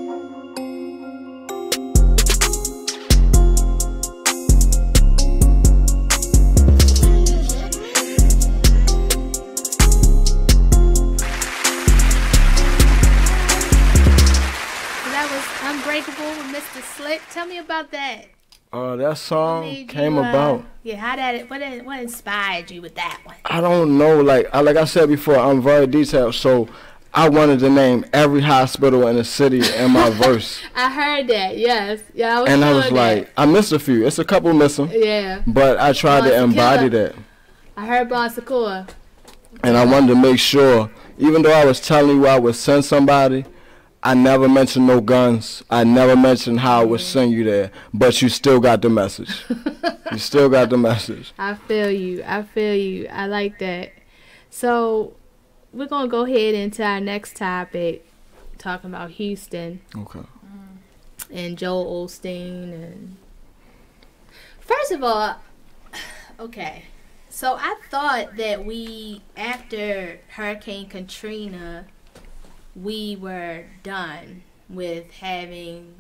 Unbreakable with Mr. Slick. Tell me about that. That song came about. Yeah, what inspired you with that one? I don't know. Like I said before, I'm very detailed, so I wanted to name every hospital in the city in my verse. I heard that. Yes, yeah. I was like, I missed a few. It's a couple missing. Yeah. But I tried to embody that. I heard Bon Secours. And I wanted to make sure, even though I was telling you I would send somebody, I never mentioned no guns. I never mentioned how I would send you there. But you still got the message. You still got the message. I feel you. I like that. So we're going to go ahead into our next topic, talking about Houston. Okay. And Joel Osteen. And first of all, okay. So I thought that after Hurricane Katrina, we were done with having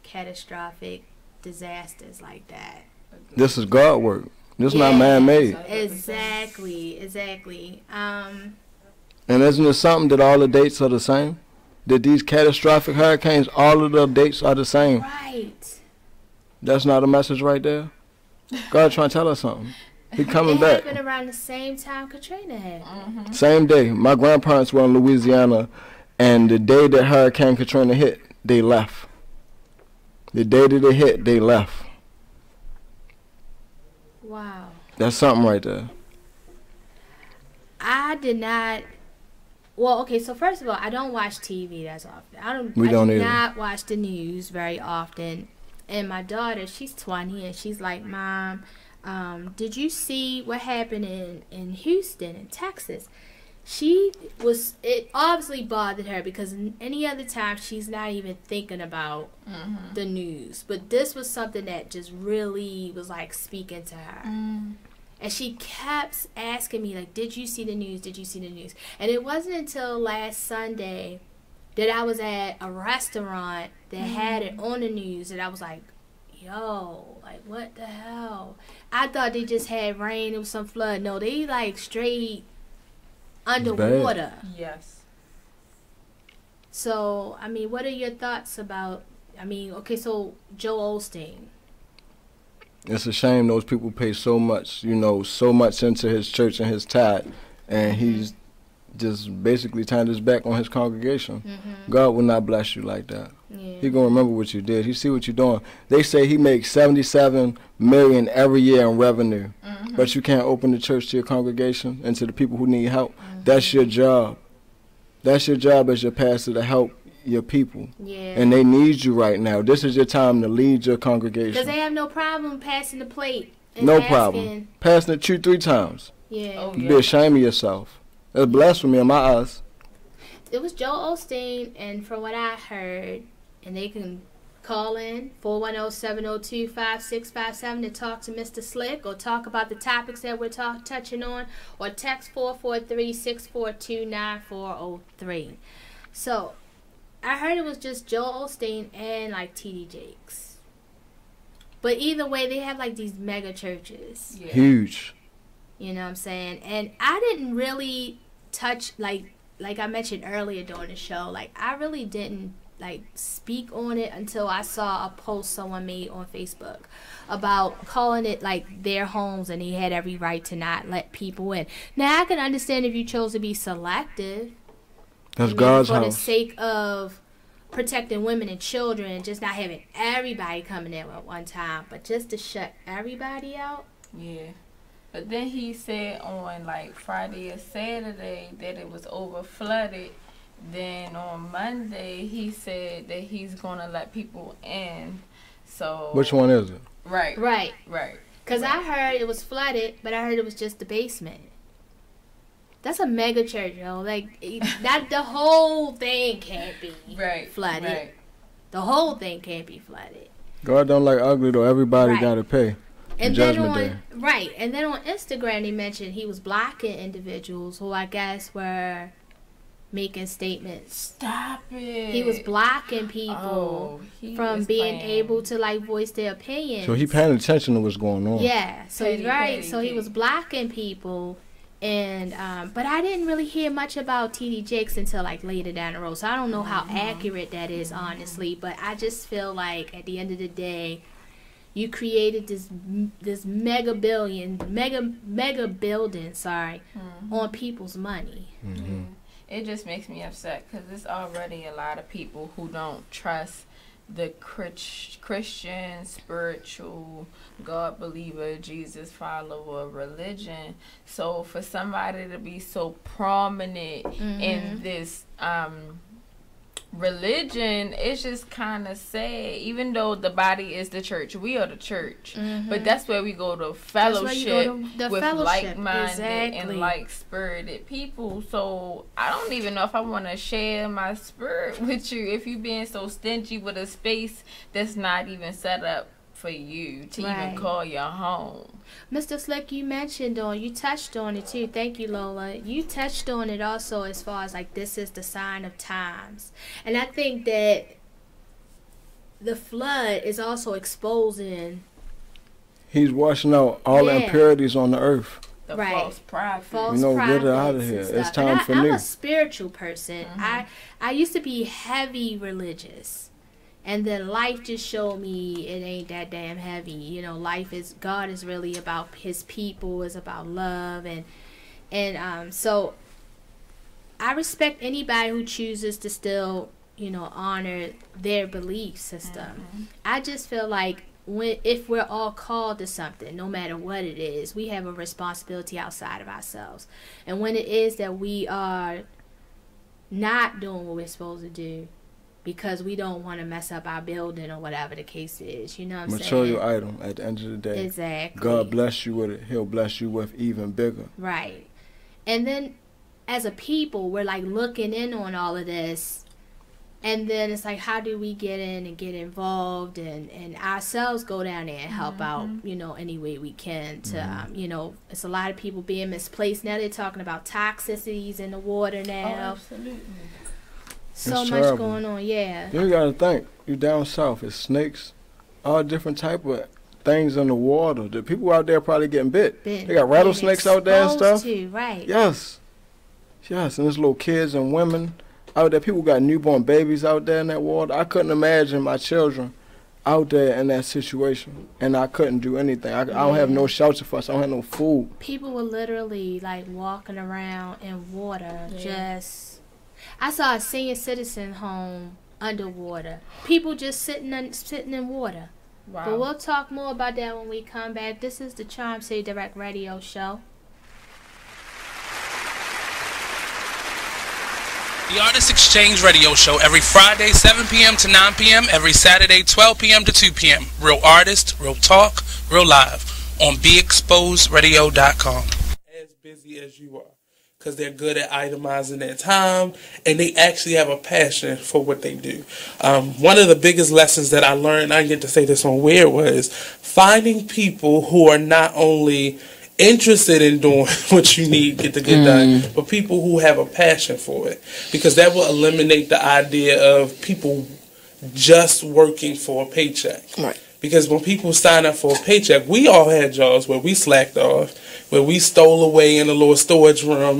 catastrophic disasters like that. This is God work. This is not man-made. Exactly. And isn't it something that all the dates are the same? that these catastrophic hurricanes, all of the dates are the same. Right. That's not a message right there. God trying to tell us something. He coming back. It happened around the same time Katrina happened. Same day. My grandparents were in Louisiana, and the day that Hurricane Katrina hit, they left. The day that it hit, they left. Wow. That's something right there. I did not. Well, okay. So first of all, I don't watch TV as often. I do either. not watch the news very often. And my daughter, she's 20, and she's like, "Mom, did you see what happened in Houston, in Texas?" It obviously bothered her because any other time she's not even thinking about the news. But this was something that just really was like speaking to her. And she kept asking me, like, did you see the news? Did you see the news? And it wasn't until last Sunday that I was at a restaurant that had it on the news that I was like, yo, like, what the hell? I thought they just had rain. It was some flood. No, they, like, straight underwater. Yes. So, I mean, what are your thoughts about, okay, so Joe Osteen. It's a shame those people pay so much, so much into his church and his tithe, and he's just basically turned his back on his congregation. God will not bless you like that. Yeah. He gonna remember what you did. He see what you're doing. They say he makes $77 million every year in revenue, but you can't open the church to your congregation and to the people who need help. That's your job. That's your job as your pastor, to help your people. Yeah. And they need you right now. This is your time to lead your congregation. Because they have no problem passing the plate. And No problem. Passing it 2-3 times. Yeah. You be ashamed of yourself. That's blasphemy in my eyes. It was Joe Osteen, and from what I heard, and they can call in 410-702-5657 to talk to Mr. Slick or talk about the topics that we're touching on, or text 443-642-9403. So, I heard it was just Joe Osteen and like T.D. Jakes. But either way, they have like these mega churches. Yeah. Huge. You know what I'm saying? And I didn't really touch, like I mentioned earlier during the show, like I really didn't like speak on it until I saw a post someone made on Facebook about calling it like their homes, and he had every right to not let people in. Now I can understand if you chose to be selective. That's God's house. For the sake of protecting women and children, and just not having everybody coming in at one time, but just to shut everybody out. Yeah. But then he said on like Friday or Saturday that it was over flooded. Then on Monday he said that he's gonna let people in. So which one is it? Right. Because I heard it was flooded, but I heard it was just the basement. That's a mega church, yo. Like that, the whole thing can't be flooded. Right. The whole thing can't be flooded. God don't like ugly though. Everybody gotta pay. And then on Instagram they mentioned he was blocking individuals who I guess were making statements. Stop it. He was blocking people from being able to like voice their opinions. So he paying attention to what's going on. Yeah. So he was blocking people. And but I didn't really hear much about T.D. Jakes until like later down the road, so I don't know how accurate that is, honestly. But I just feel like at the end of the day, you created this mega building, on people's money. It just makes me upset because there's already a lot of people who don't trust the Christian, spiritual, God believer, Jesus follower religion. So for somebody to be so prominent in this religion, it's just kind of sad. Even though the body is the church, we are the church, but that's where we go to fellowship with like-minded and like-spirited people. So I don't even know if I want to share my spirit with you if you're being so stingy with a space that's not even set up for you to even call your home. Mr. Slick, you touched on it too. Thank you, Lola. You touched on it also as far as like this is the sign of times. And I think that the flood is also exposing. He's washing out all the impurities on the earth. the false prophet. False get it out of here. It's time for me. I'm a spiritual person. I used to be heavy religious. And then life just showed me it ain't that damn heavy. You know, God is really about his people, it's about love, and so I respect anybody who chooses to still, you know, honor their belief system. I just feel like if we're all called to something, no matter what it is, we have a responsibility outside of ourselves. And when it is that we are not doing what we're supposed to do, because we don't want to mess up our building or whatever the case is. You know what I'm saying? Material item at the end of the day. Exactly. God bless you with it. He'll bless you with even bigger. Right. And then as a people, we're like looking in on all of this. And then it's like, how do we get in and get involved and ourselves go down there and help out, you know, any way we can to, you know, it's a lot of people being misplaced. Now they're talking about toxicities in the water now. Oh, absolutely. So it's much terrible. going on, yeah. You gotta think, you down south, it's snakes, all different type of things in the water. The people out there probably getting bit. They got rattlesnakes out there and stuff. Right. Yes. Yes, and there's little kids and women out there. People got newborn babies out there in that water. I couldn't imagine my children out there in that situation, and I couldn't do anything. I don't have no shelter for us. I don't have no food. People were literally like walking around in water, I saw a senior citizen home underwater. People just sitting in water. Wow. But we'll talk more about that when we come back. This is the Charm City Direct Radio Show. The Artist Exchange Radio Show every Friday, 7 p.m. to 9 p.m. Every Saturday, 12 p.m. to 2 p.m. Real artists, real talk, real live on BeExposedRadio.com. As busy as you are. Because they're good at itemizing their time, and they actually have a passion for what they do. One of the biggest lessons that I learned, I get to say this on Weird, was finding people who are not only interested in doing what you need to get done, but people who have a passion for it. Because that will eliminate the idea of people just working for a paycheck. Right. Because when people sign up for a paycheck, we all had jobs where we slacked off, where we stole away in a little storage room.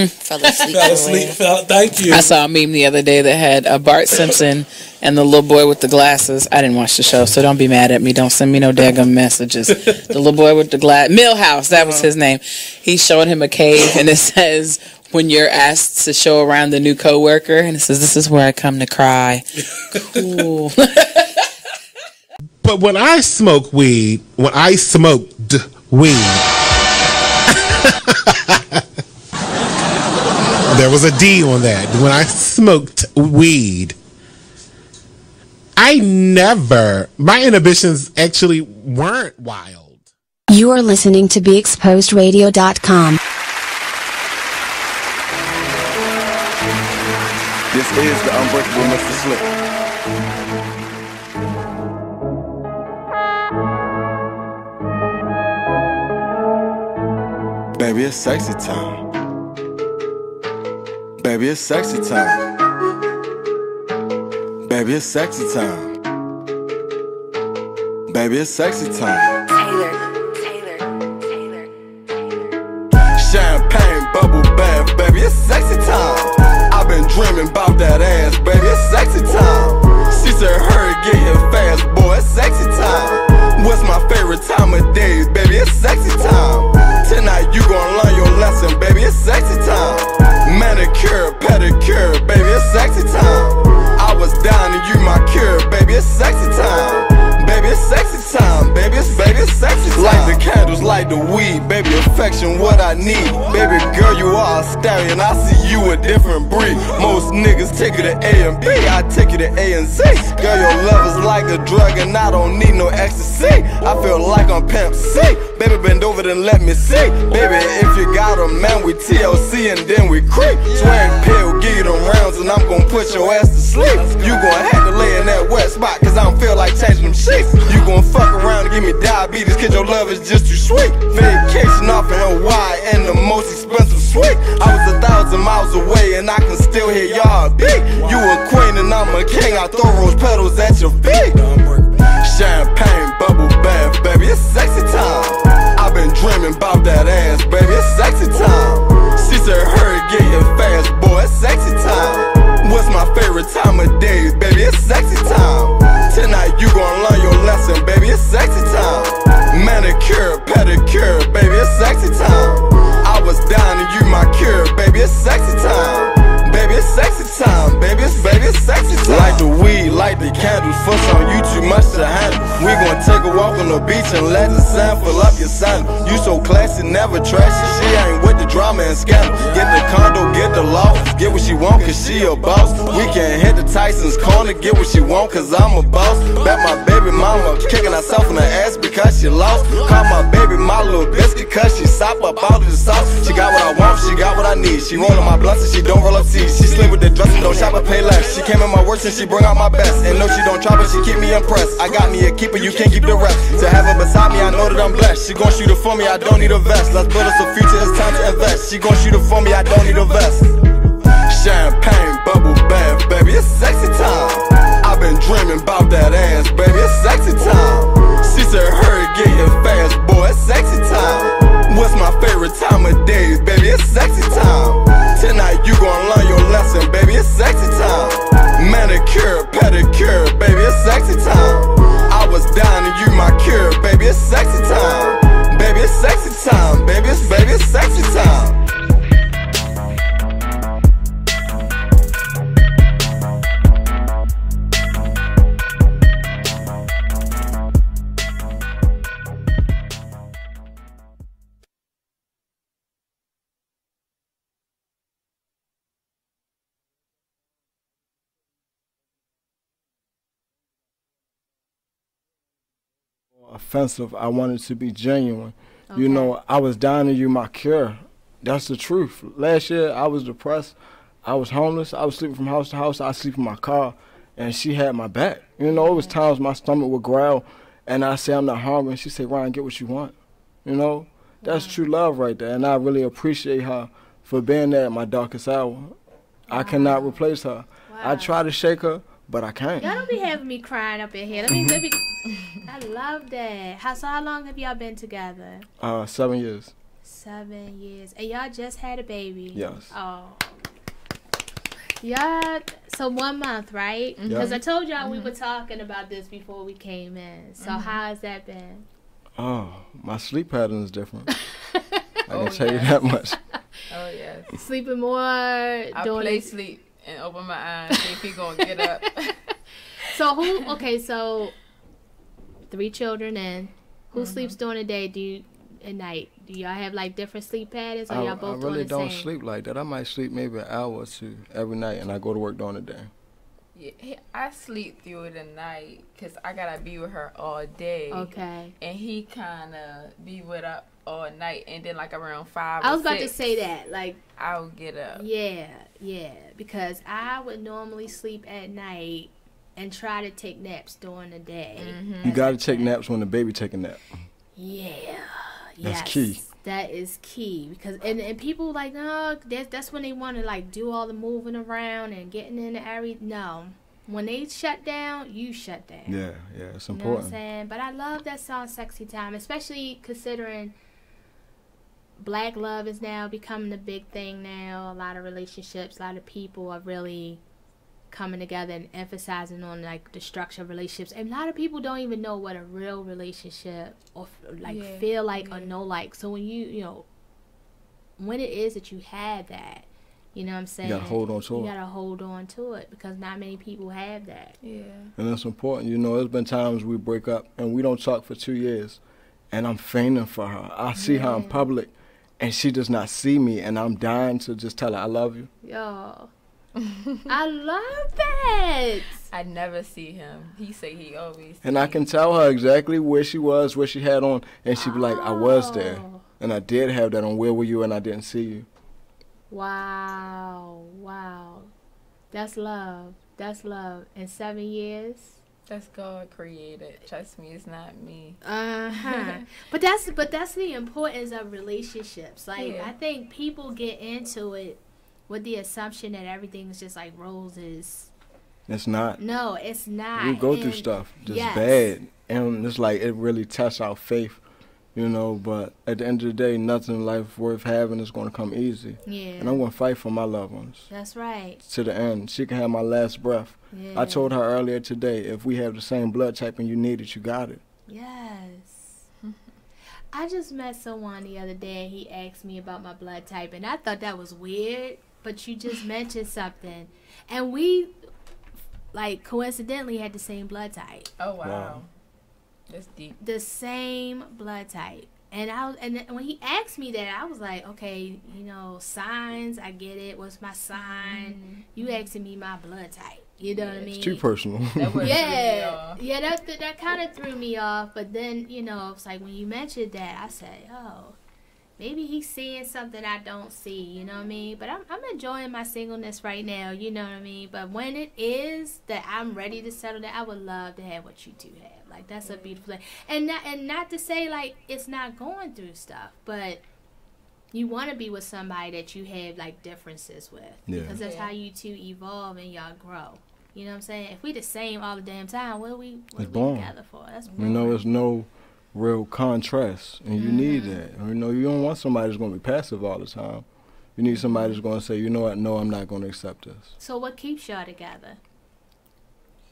Fell asleep. Thank you. I saw a meme the other day that had Bart Simpson and the little boy with the glasses. I didn't watch the show, so don't be mad at me. Don't send me no daggum messages. The little boy with the glass, Millhouse, that was his name. He's showing him a cave, and it says, when you're asked to show around the new coworker, and it says, this is where I come to cry. Cool. But when I smoked weed, there was a D on that. When I smoked weed, my inhibitions actually weren't wild. You are listening to BeExposedRadio.com. This is the Unbreakable Mr. Slick. Baby, it's sexy time. Baby, it's sexy time. Baby, it's sexy time. Baby, it's sexy time. Champagne bubble bath, baby, it's sexy time. I've been dreaming about that ass, baby, it's sexy time. She said, hurry, get here fast, boy, it's sexy time. What's my favorite time of day, baby, it's sexy time. Tonight you gon' learn your lesson, baby, it's sexy time. Manicure, pedicure, baby, it's sexy time. I was down and you my cure, baby, it's sexy time. Baby, it's sexy time, baby, it's sexy time. Light the candles, light the weed, baby, affection, what I need. Baby girl, you are a stallion, I see you a different breed. Most niggas take you to A and B, I take you to A and Z. Girl, your love is like a drug and I don't need no ecstasy. I feel like I'm Pimp C. Baby, bend over and let me see. Baby, if you got a man, we TLC and then we creep. Swag pill, give you them rounds and I'm gon' put your ass to sleep. You gon' have to lay in that wet spot cause I don't feel like changing them sheets. You gon' fuck around and give me diabetes cause your love is just too sweet. Vacation off in Hawaii and the most expensive suite. I was 1,000 miles away and I can still hear y'all beat. You a queen and I'm a king, I throw rose petals at your feet. Champagne bubble bath, baby, it's sexy time. I've been dreaming about that ass, baby. It's sexy time. She said, hurry, get here fast, boy. It's sexy time. What's my favorite time of day, baby? It's sexy time. Tonight you gon' learn your lesson, baby. It's sexy time. Manicure, pedicure, baby. It's sexy time. I was down and you my cure, baby. It's sexy time. Baby, it's sexy time, baby, it's sexy time. Light the weed, light the candles, fuss on you too much to handle. We gon' take a walk on the beach and let the sun fill up your sandal. You so classy, never trashy, she ain't with the drama and scandal. Get the condo, get the loft, get what she want cause she a boss. We can hit the Tyson's corner, get what she want cause I'm a boss. Bet my baby mama kicking herself in the ass because she lost. Call my baby my little biscuit cause she sop up all of the sauce. She got what I want, she got what I need. She rollin' my blunts and she don't roll up seeds. She slim with the dress and don't shop or pay less. She came in my worst and she bring out my best. And no, she don't try but she keep me impressed. I got me a keeper, you can't keep the rest. To have her beside me, I know that I'm blessed. She gon' shoot it for me, I don't need a vest. Let's build us a future, it's time to invest. She gon' shoot it for me, I don't need a vest. Champagne, bubble bath, baby, it's sexy time. I've been dreaming about that ass, baby, it's sexy time. She said, hurry, get here fast, boy, it's sexy time. What's my favorite time of day, baby, it's sexy time. Tonight you gon' learn your lesson, baby, it's sexy time. Manicure, pedicure, baby, it's sexy time. I was down and you my cure, baby, it's sexy time. Baby, it's sexy time, baby, it's sexy time. Offensive. I wanted to be genuine. Okay. You know, I was down to you my cure. That's the truth. Last year I was depressed. I was homeless. I was sleeping from house to house. I sleep in my car, and she had my back. You know, it was times my stomach would growl, and I say I'm not hungry, and she say, Ryan, get what you want. You know, that's true love right there, and I really appreciate her for being there at my darkest hour. I cannot replace her. I try to shake her, but I can't. Y'all don't be having me crying up in here. Let me I love that. How long have y'all been together? 7 years. 7 years. And y'all just had a baby? Yes. Oh. Y'all, so 1 month, right? Because I told y'all we were talking about this before we came in. So how has that been? Oh, my sleep pattern is different. I can tell you that much. Oh, yes. Sleeping more? I play sleep and open my eyes, see if he gonna get up. So 3 children and who sleeps during the day? At night? Do y'all have like different sleep patterns, or y'all both doing the same? I really don't sleep like that. I might sleep maybe an hour or two every night, and I go to work during the day. Yeah, I sleep through the night because I gotta be with her all day. Okay. And he kind of be with her all night, and then like around 5 I was or about 6, to say that, like I'll get up. Yeah, because I would normally sleep at night and try to take naps during the day. You gotta take naps when the baby take a nap. Yeah. That's key. That is key because and people like, no, that's when they want to like do all the moving around and getting in the area. No, when they shut down, you shut down. Yeah, it's important. You know what I'm saying? But I love that song, "Sexy Time," especially considering Black love is now becoming a big thing. Now a lot of relationships, a lot of people are really coming together and emphasizing on like the structure of relationships, and a lot of people don't even know what a real relationship or feel like or know like. So when you know when it is that you have that, you know what I'm saying, you gotta hold on to it. You gotta hold on to it because not many people have that. Yeah, and that's important. You know, there's been times we break up and we don't talk for 2 years, and I'm fainting for her. I see her in public, and she does not see me, and I'm dying to just tell her I love you. Yo. I love that. I never see him. He say he always and I can tell her exactly where she was, what she had on, and she'd be like, I was there, and I did have that on. Where were you? And I didn't see you. Wow. That's love. In 7 years. That's God created. Trust me, it's not me. But that's the importance of relationships. Like I think people get into it with the assumption that everything is just like roses. It's not. No, it's not. We go through stuff just bad, and it's like it really tests our faith You know, but at the end of the day, nothing in life worth having is going to come easy. Yeah. And I'm going to fight for my loved ones. That's right. To the end. She can have my last breath. Yeah. I told her earlier today, if we have the same blood type and you need it, you got it. Yes. I just met someone the other day, and he asked me about my blood type, and I thought that was weird, but you just mentioned something. And we, like, coincidentally had the same blood type. Oh, wow. That's deep. The same blood type. And when he asked me that, I was like, okay, you know, signs, I get it. What's my sign? You asking me my blood type. You know what I mean? It's too personal. Yeah, that kind of threw me off. But then, you know, it's like when you mentioned that, I said, oh, maybe he's seeing something I don't see. You know what I mean? But I'm enjoying my singleness right now. You know what I mean? But when it is that I'm ready to settle down, I would love to have what you two have. Like, that's a beautiful thing. And not to say like it's not going through stuff, but you want to be with somebody that you have like differences with, because that's how you two evolve and y'all grow. You know what I'm saying? If we the same all the damn time, what are we together for? That's boring. You know, there's no real contrast, and you need that. You know, you don't want somebody that's going to be passive all the time. You need somebody that's going to say, you know what, no, I'm not going to accept this. So what keeps y'all together?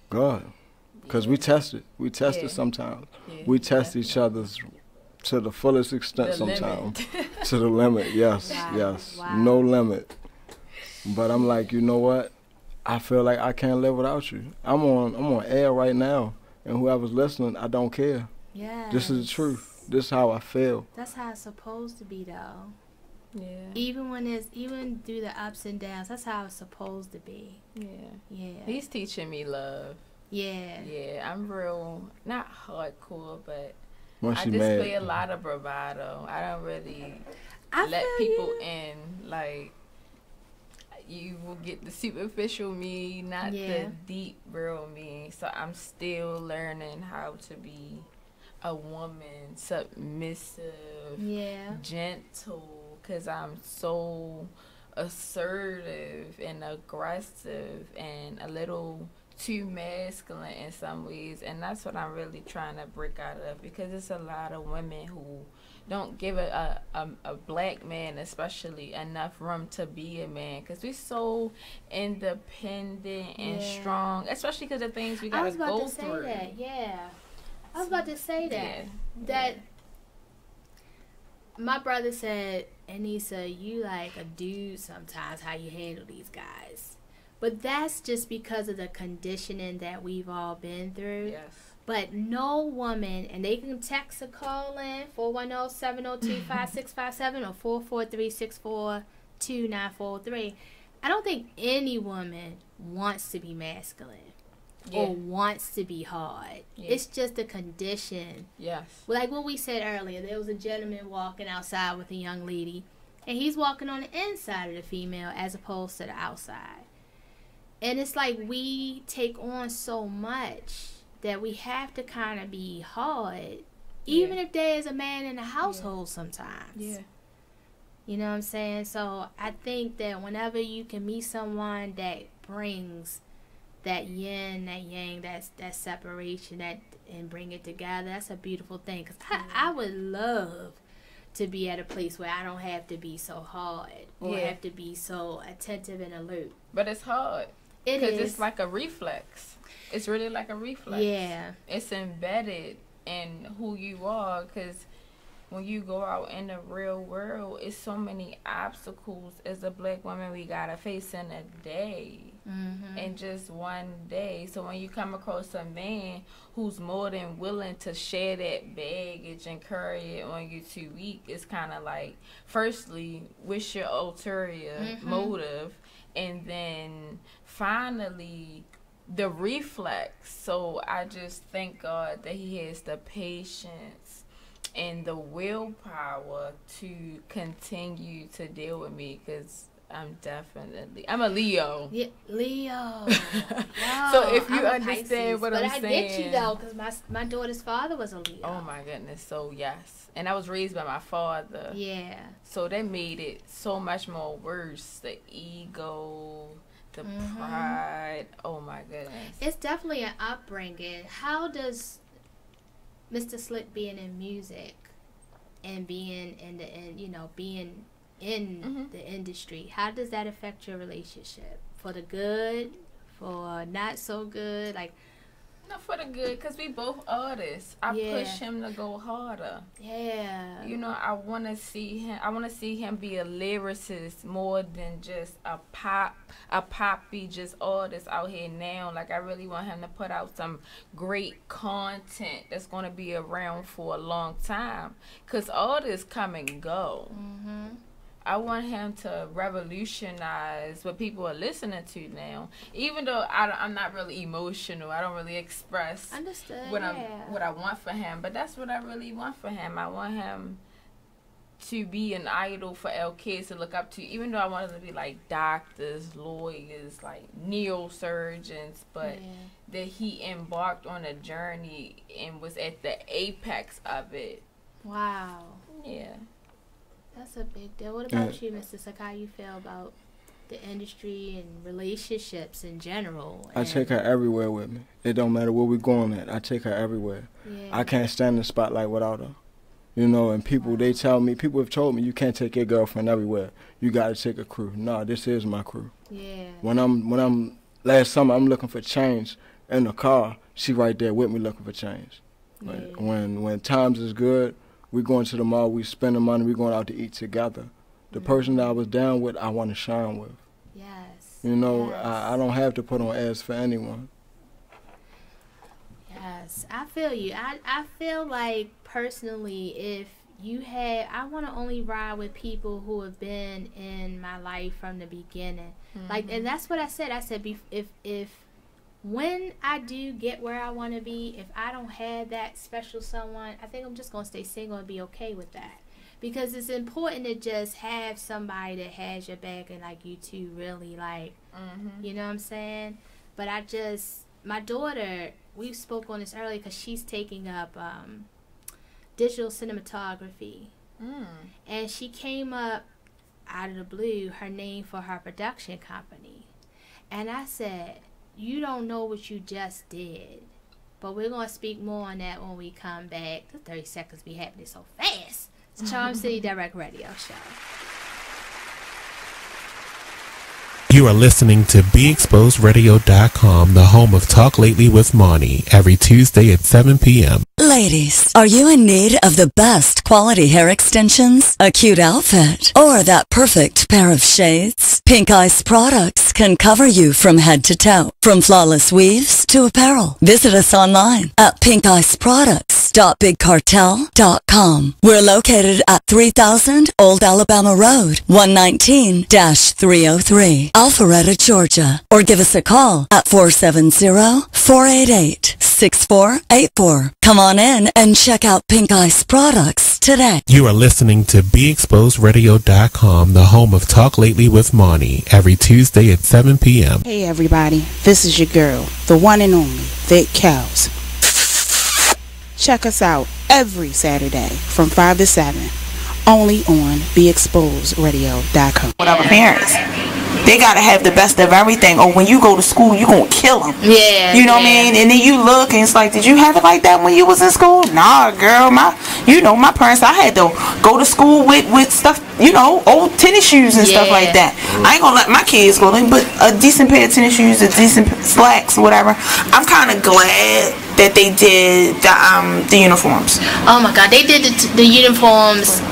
God. Because we test it. We test it sometimes. Yeah, we test each other's to the fullest extent sometimes. To the limit, yes, yes. Wow. No limit. But I'm like, you know what? I feel like I can't live without you. I'm on air right now, and whoever's listening, I don't care. Yeah. This is the truth. This is how I feel. That's how it's supposed to be, though. Yeah. Even through the ups and downs, that's how it's supposed to be. Yeah. Yeah. He's teaching me love. Yeah. Yeah, I'm real, not hardcore, but Once I display a lot of bravado. I don't really let people in. Like, you will get the superficial me, not the deep, real me. So I'm still learning how to be a woman, submissive, gentle, because I'm so assertive and aggressive and a little too masculine in some ways, and that's what I'm really trying to break out of, because there's a lot of women who don't give a black man especially enough room to be a man, because we're so independent and strong, especially because of things we gotta go through. I was about to say that. That my brother said, Aneesah, you like a dude sometimes, how you handle these guys. But that's just because of the conditioning that we've all been through. Yes. But no woman, and they can text or call in 410-702-5657 or 443-642-943. I don't think any woman wants to be masculine or wants to be hard. It's just a condition. Yes. Like what we said earlier, there was a gentleman walking outside with a young lady, and he's walking on the inside of the female as opposed to the outside. And it's like we take on so much that we have to kind of be hard, even if there is a man in the household sometimes. Yeah. You know what I'm saying? So I think that whenever you can meet someone that brings that yin, that yang, that separation, and bring it together, that's a beautiful thing. Because I would love to be at a place where I don't have to be so hard or have to be so attentive and alert. But it's hard. Because it's like a reflex. It's really like a reflex. Yeah. It's embedded in who you are, because when you go out in the real world, it's so many obstacles as a black woman we gotta face in a day. In just one day. So when you come across a man who's more than willing to share that baggage and carry it on you 2 weeks, it's kind of like, firstly, what's your ulterior motive? And then finally the reflex. So I just thank God that he has the patience and the willpower to continue to deal with me, because I'm a Leo. Yeah, Leo. So if you understand what I'm saying. But I get you though, because my daughter's father was a Leo. Oh my goodness. So yes. And I was raised by my father. Yeah. So that made it so much more worse. The ego, the pride. Oh my goodness. It's definitely an upbringing. How does Mr. Slick being in music and being in the industry, how does that affect your relationship? For the good, for not so good, like. Not for the good, because we both artists. I push him to go harder. Yeah. You know, I want to see him be a lyricist more than just a poppy just artist out here now. Like, I really want him to put out some great content that's going to be around for a long time. Because artists come and go. Mm-hmm. I want him to revolutionize what people are listening to now. Even though I'm not really emotional, I don't really express what I want for him. But that's what I really want for him. I want him to be an idol for our kids to look up to. Even though I want them to be like doctors, lawyers, like neurosurgeons, but that he embarked on a journey and was at the apex of it. Wow. Yeah. That's a big deal. What about you, Mr. Sakai? How you feel about the industry and relationships in general? I take her everywhere with me. It don't matter where we're going at. I take her everywhere. Yeah. I can't stand in the spotlight without her. You know, and people have told me, you can't take your girlfriend everywhere. You got to take a crew. No, this is my crew. Yeah. Last summer, I'm looking for change in the car. She right there with me looking for change. Yeah. When times is good, we going to the mall, we spend the money, we going out to eat together. The person that I was down with, I want to shine with. Yes. You know, yes. I don't have to put on airs for anyone. Yes, I feel you. I feel like, personally, I want to only ride with people who have been in my life from the beginning. Mm-hmm. Like, and that's what I said. I said, when I do get where I want to be, if I don't have that special someone, I think I'm just going to stay single and be okay with that. Because it's important to just have somebody that has your back and, like, you two really, like, you know what I'm saying? But my daughter, we spoke on this earlier because she's taking up digital cinematography. And she came up out of the blue, her name for her production company. And I said, you don't know what you just did. But we're going to speak more on that when we come back. The 30 seconds be happening so fast. It's Charm City Direct Radio Show. You are listening to BeExposedRadio.com, the home of Talk Lately with Monty, every Tuesday at 7 p.m. Ladies, are you in need of the best quality hair extensions, a cute outfit, or that perfect pair of shades? Pink Ice Products can cover you from head to toe, from flawless weaves to apparel. Visit us online at pinkiceproducts.bigcartel.com. We're located at 3000 Old Alabama Road, 119-303, Alpharetta, Georgia. Or give us a call at 470-488-6484. Come on in and check out Pink Ice Products today. You are listening to BeExposedRadio.com, the home of Talk Lately with Monty, every Tuesday at 7 p.m. Hey everybody, this is your girl, the one and only Thick Kelz. Check us out every Saturday from 5 to 7, only on BeExposedRadio.com. Whatever parents, they gotta have the best of everything, or when you go to school you gonna kill them. Yeah, you know what I mean? And then you look and it's like, did you have it like that when you was in school? Nah, girl, my parents, I had to go to school with stuff, old tennis shoes and stuff like that. I ain't gonna let my kids go, but a decent pair of tennis shoes, a decent slacks, whatever. I'm kind of glad that they did the uniforms. Oh my God, they did the uniforms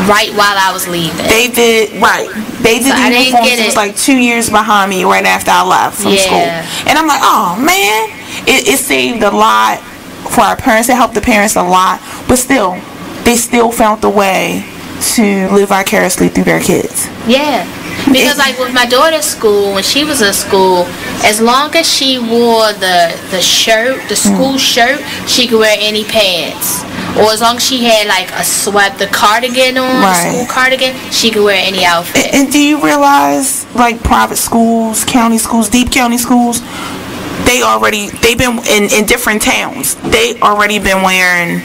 right while I was leaving. They did the uniforms. It was like 2 years behind me right after I left from school. And I'm like, oh man, it saved a lot for our parents. It helped the parents a lot. But still, they still found the way to live vicariously through their kids. Yeah. Because like with my daughter's school, when she was in school, as long as she wore the shirt, the school shirt, she could wear any pants. Or as long as she had like the cardigan on, a school cardigan, she could wear any outfit. And do you realize, like private schools, county schools, deep county schools, they've been in different towns. They already been wearing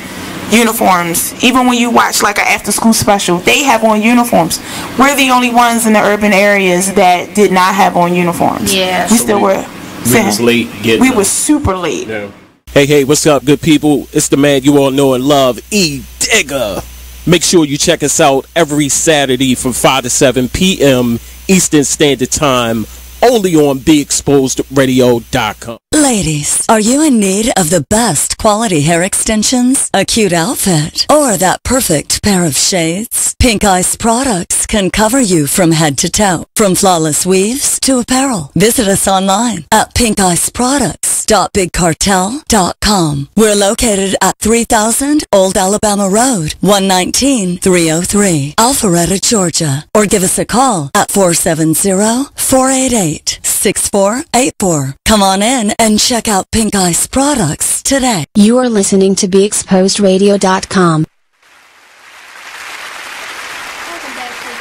uniforms. Even when you watch like an after school special, they have on uniforms. We're the only ones in the urban areas that did not have on uniforms. Yeah. We still were. We was late getting We were super late. Yeah. Hey, what's up, good people? It's the man you all know and love, E. Digger. Make sure you check us out every Saturday from 5 to 7 p.m. Eastern Standard Time, only on BeExposedRadio.com. Ladies, are you in need of the best quality hair extensions, a cute outfit, or that perfect pair of shades? Pink Ice Products can cover you from head to toe, from flawless weaves to apparel. Visit us online at pinkiceproducts.bigcartel.com. We're located at 3000 Old Alabama Road, 119-303, Alpharetta, Georgia. Or give us a call at 470-488-6484. Come on in and check out Pink Ice Products today. You are listening to BeExposedRadio.com. Welcome back to the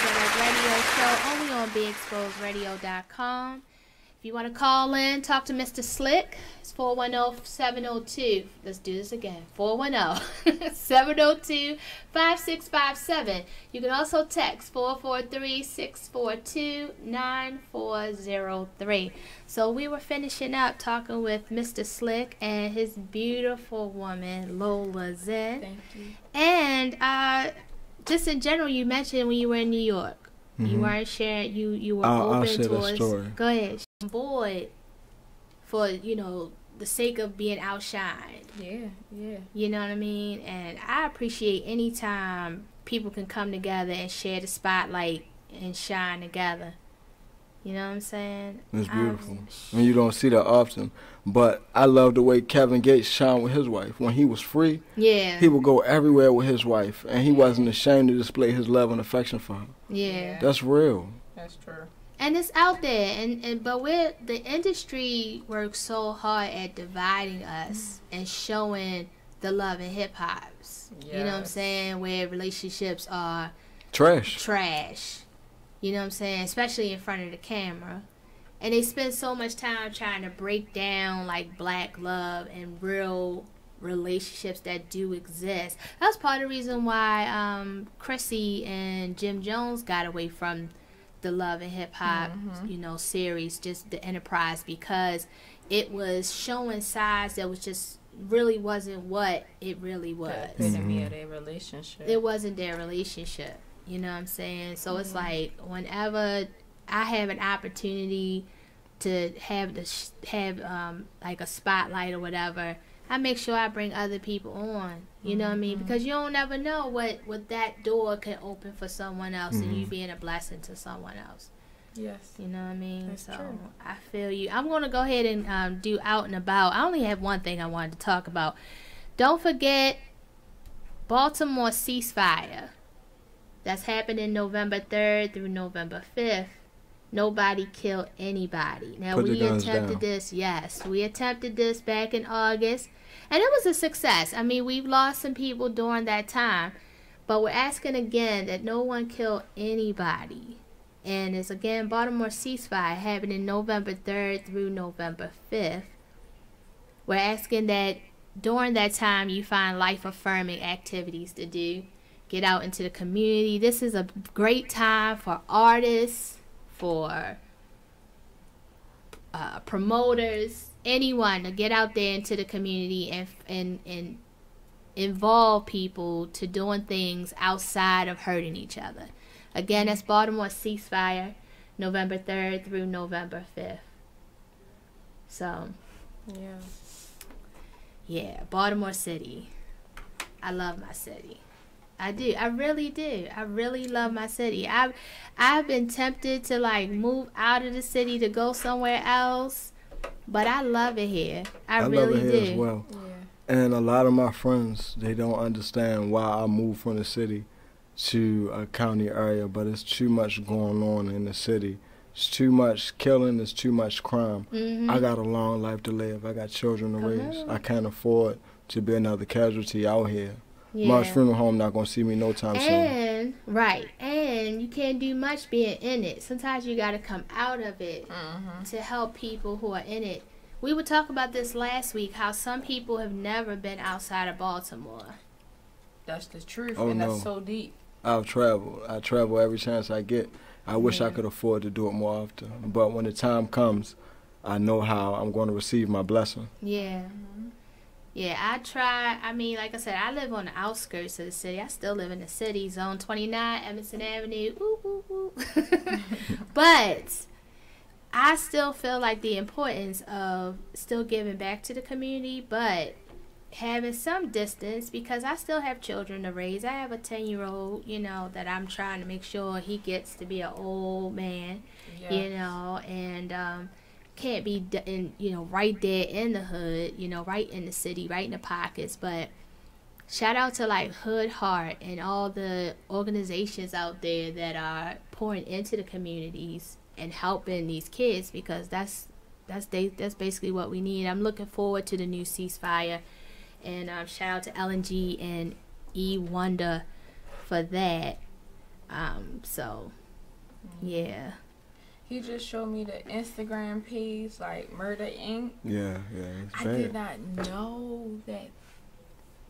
Direct Radio Show, only on BeExposedRadio.com. If you want to call in, talk to Mr. Slick. It's 410-702. Let's do this again. 410-702-5657. You can also text 443-642-9403. So we were finishing up talking with Mr. Slick and his beautiful woman, Lola Zen. Thank you. And just in general, you mentioned when you were in New York, you weren't sharing, you were I'll open share that towards. story. Go ahead. Boy, for the sake of being outshined. Yeah. You know what I mean? And I appreciate any time people can come together and share the spotlight and shine together. You know what I'm saying? It's beautiful. And you don't see that often. But I love the way Kevin Gates shined with his wife. When he was free, he would go everywhere with his wife. And he wasn't ashamed to display his love and affection for her. Yeah. That's real. That's true. And it's out there, but the industry works so hard at dividing us and showing the love in hip hops. You know what I'm saying? Where relationships are trash. You know what I'm saying? Especially in front of the camera. And they spend so much time trying to break down like black love and real relationships that do exist. That's part of the reason why Chrissy and Jim Jones got away from the Love and Hip Hop, series, just the Enterprise, because it was showing sides that was just really wasn't what it really was. The epitome of their relationship. It wasn't their relationship. You know what I'm saying? So it's like whenever I have an opportunity to have like a spotlight or whatever, I make sure I bring other people on. You know what I mean? Because you don't never know what that door can open for someone else and you being a blessing to someone else. Yes. You know what I mean? That's true. I feel you. I'm going to go ahead and do Out and About. I only have one thing I wanted to talk about. Don't forget Baltimore ceasefire. That's happening November 3rd through November 5th. Nobody killed anybody. Now, we attempted this. Yes, we attempted this back in August. And it was a success. I mean, we've lost some people during that time. But we're asking again that no one kill anybody. And it's again Baltimore ceasefire happening November 3rd through November 5th. We're asking that during that time you find life-affirming activities to do. Get out into the community. This is a great time for artists, for promoters, anyone to get out there into the community and involve people to doing things outside of hurting each other. Again, that's Baltimore ceasefire, November 3rd through November 5th. So, yeah, Baltimore City. I love my city. I do. I really do. I really love my city. I've been tempted to like move out of the city to go somewhere else, but I love it here. I really love it here do. as well. Yeah. And a lot of my friends, they don't understand why I moved from the city to a county area, but it's too much going on in the city. It's too much killing. It's too much crime. I got a long life to live. I got children to raise. I can't afford to be another casualty out here. Yeah. Mark's Funeral Home not gonna see me no time soon. And you can't do much being in it. Sometimes you got to come out of it to help people who are in it. We were talking about this last week, how some people have never been outside of Baltimore. That's the truth, Oh, and no. that's so deep. I've traveled. I travel every chance I get. I wish I could afford to do it more often. But when the time comes, I know how I'm going to receive my blessing. Yeah. Yeah, I try. I mean, like I said, I live on the outskirts of the city. I still live in the city, Zone 29, Emerson Avenue. Ooh, ooh, ooh. But I still feel like the importance of still giving back to the community, but having some distance, because I still have children to raise. I have a 10-year-old, you know, that I'm trying to make sure he gets to be an old man, you know, and can't be in, you know, right there in the hood, you know, right in the city, right in the pockets. But shout out to like Hood Heart and all the organizations out there that are pouring into the communities and helping these kids, because that's basically what we need. I'm looking forward to the new ceasefire, and shout out to LNG and E Wonder for that. So yeah. He just showed me the Instagram page, like Murder Inc. Yeah, it's I bad. did not know that